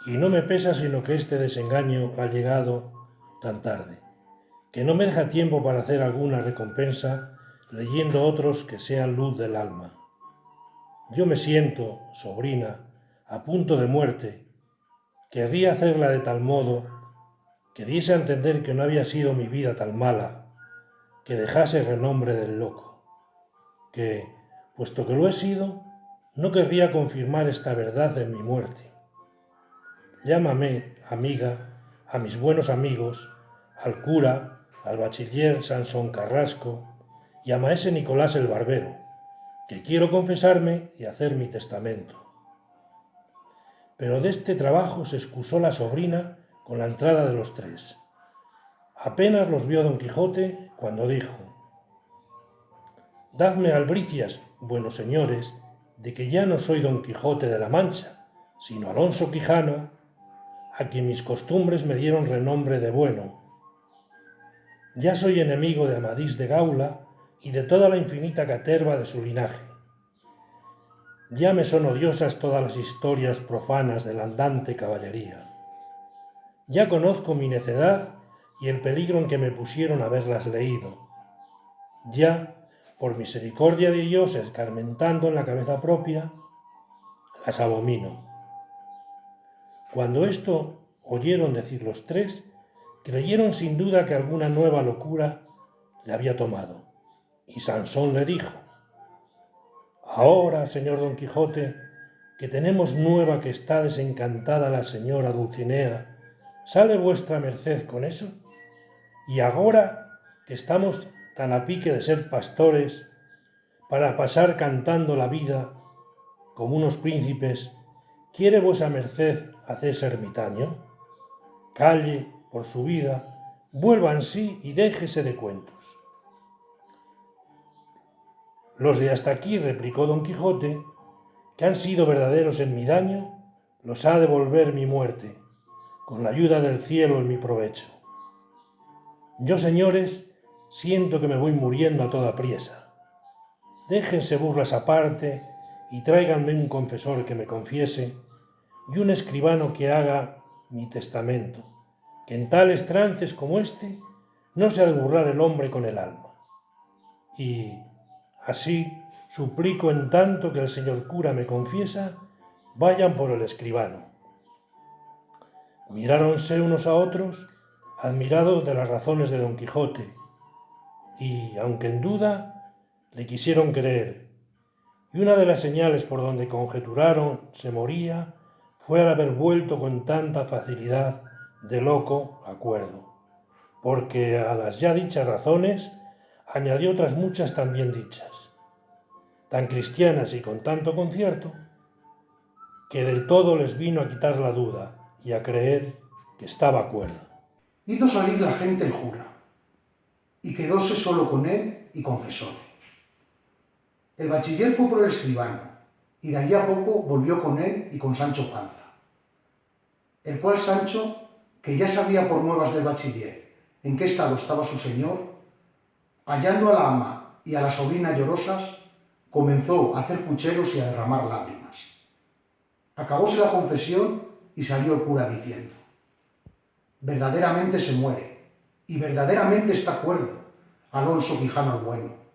y no me pesa sino que este desengaño ha llegado tan tarde, que no me deja tiempo para hacer alguna recompensa leyendo otros que sean luz del alma. Yo me siento, sobrina, a punto de muerte. Querría hacerla de tal modo que diese a entender que no había sido mi vida tan mala, que dejase renombre del loco, que, puesto que lo he sido, no querría confirmar esta verdad en mi muerte. Llámame, amiga, a mis buenos amigos, al cura, al bachiller Sansón Carrasco y a maese Nicolás el barbero, que quiero confesarme y hacer mi testamento». Pero de este trabajo se excusó la sobrina con la entrada de los 3. Apenas los vio don Quijote cuando dijo: «Dadme albricias, buenos señores, de que ya no soy don Quijote de la Mancha, sino Alonso Quijano, a quien mis costumbres me dieron renombre de bueno. Ya soy enemigo de Amadís de Gaula y de toda la infinita caterva de su linaje. Ya me son odiosas todas las historias profanas de la andante caballería. Ya conozco mi necedad y el peligro en que me pusieron haberlas leído. Ya, por misericordia de Dios, escarmentando en la cabeza propia, las abomino». Cuando esto oyeron decir los 3, creyeron sin duda que alguna nueva locura le había tomado, y Sansón le dijo: «Ahora, señor don Quijote, que tenemos nueva que está desencantada la señora Dulcinea, ¿sale vuestra merced con eso? Y agora que estamos tan a pique de ser pastores, para pasar cantando la vida como unos príncipes, ¿quiere vuesa merced hacerse ermitaño? Calle por su vida, vuelva en sí y déjese de cuentos». «Los de hasta aquí», replicó don Quijote, «que han sido verdaderos en mi daño, los ha de volver mi muerte, con la ayuda del cielo en mi provecho. Yo, señores, siento que me voy muriendo a toda priesa, déjense burlas aparte y tráiganme un confesor que me confiese y un escribano que haga mi testamento, que en tales trances como este no se ha de burlar el hombre con el alma. Y así suplico en tanto que el señor cura me confiesa, vayan por el escribano. Miráronse unos a otros, admirados de las razones de Don Quijote, y, aunque en duda, le quisieron creer, y una de las señales por donde conjeturaron se moría fue al haber vuelto con tanta facilidad de loco acuerdo, porque a las ya dichas razones añadió otras muchas también dichas, tan cristianas y con tanto concierto, que del todo les vino a quitar la duda y a creer que estaba acuerdo. Hizo salir la gente el jura, y quedóse solo con él y confesóle. El bachiller fue por el escribano, y de allí a poco volvió con él y con Sancho Panza, el cual Sancho, que ya sabía por nuevas del bachiller en qué estado estaba su señor, hallando a la ama y a la sobrina llorosas, comenzó a hacer pucheros y a derramar lágrimas. Acabóse la confesión y salió el cura diciendo: verdaderamente se muere, y verdaderamente está cuerdo, Alonso Quijano el Bueno.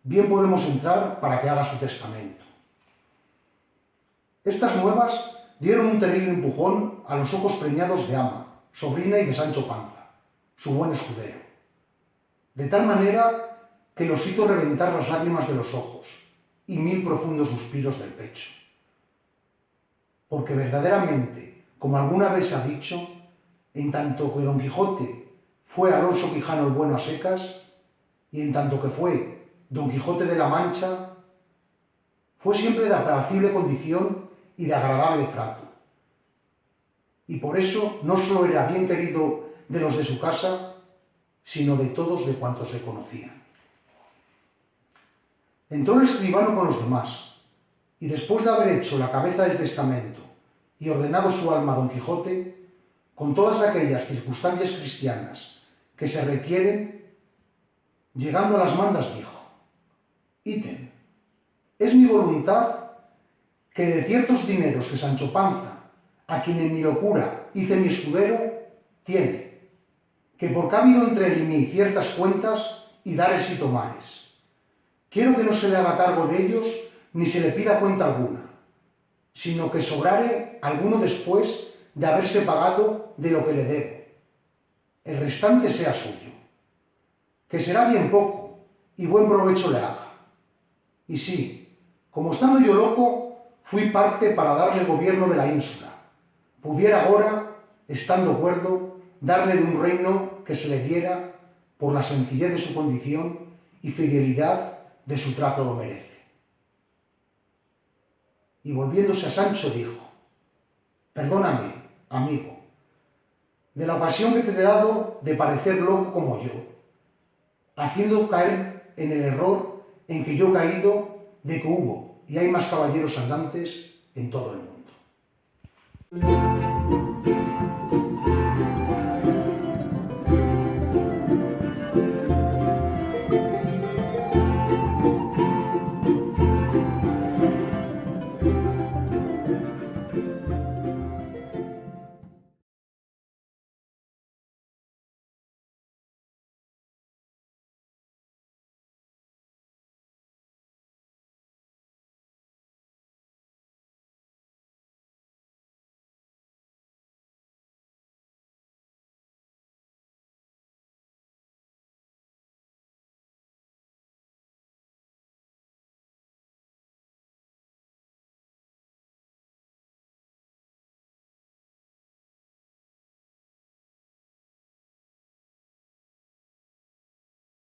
Bien podemos entrar para que haga su testamento. Estas nuevas dieron un terrible empujón a los ojos preñados de ama, sobrina y de Sancho Panza, su buen escudero, de tal manera que los hizo reventar las lágrimas de los ojos y 1000 profundos suspiros del pecho. Porque verdaderamente, como alguna vez se ha dicho, en tanto que Don Quijote fue Alonso Quijano el Bueno a secas, y en tanto que fue Don Quijote de la Mancha, fue siempre de apacible condición y de agradable trato. Y por eso no solo era bien querido de los de su casa, sino de todos de cuantos le conocían. Entró el escribano con los demás, y después de haber hecho la cabeza del testamento y ordenado su alma a Don Quijote, con todas aquellas circunstancias cristianas que se requieren, llegando a las mandas dijo: ítem, es mi voluntad que de ciertos dineros que Sancho Panza, a quien en mi locura hice mi escudero, tiene, que porque ha habido entre él y mí ciertas cuentas y dares y tomares, quiero que no se le haga cargo de ellos ni se le pida cuenta alguna, sino que sobrare alguno después de haberse pagado de lo que le debo. El restante sea suyo, que será bien poco y buen provecho le haga. Y sí, como estando yo loco, fui parte para darle gobierno de la ínsula, pudiera ahora, estando cuerdo, darle de un reino que se le diera por la sencillez de su condición y fidelidad de su trazo lo merece. Y volviéndose a Sancho dijo: perdóname, amigo, de la ocasión que te he dado de parecer loco como yo, haciendo caer en el error en que yo he caído de que hubo y hay más caballeros andantes en todo el mundo.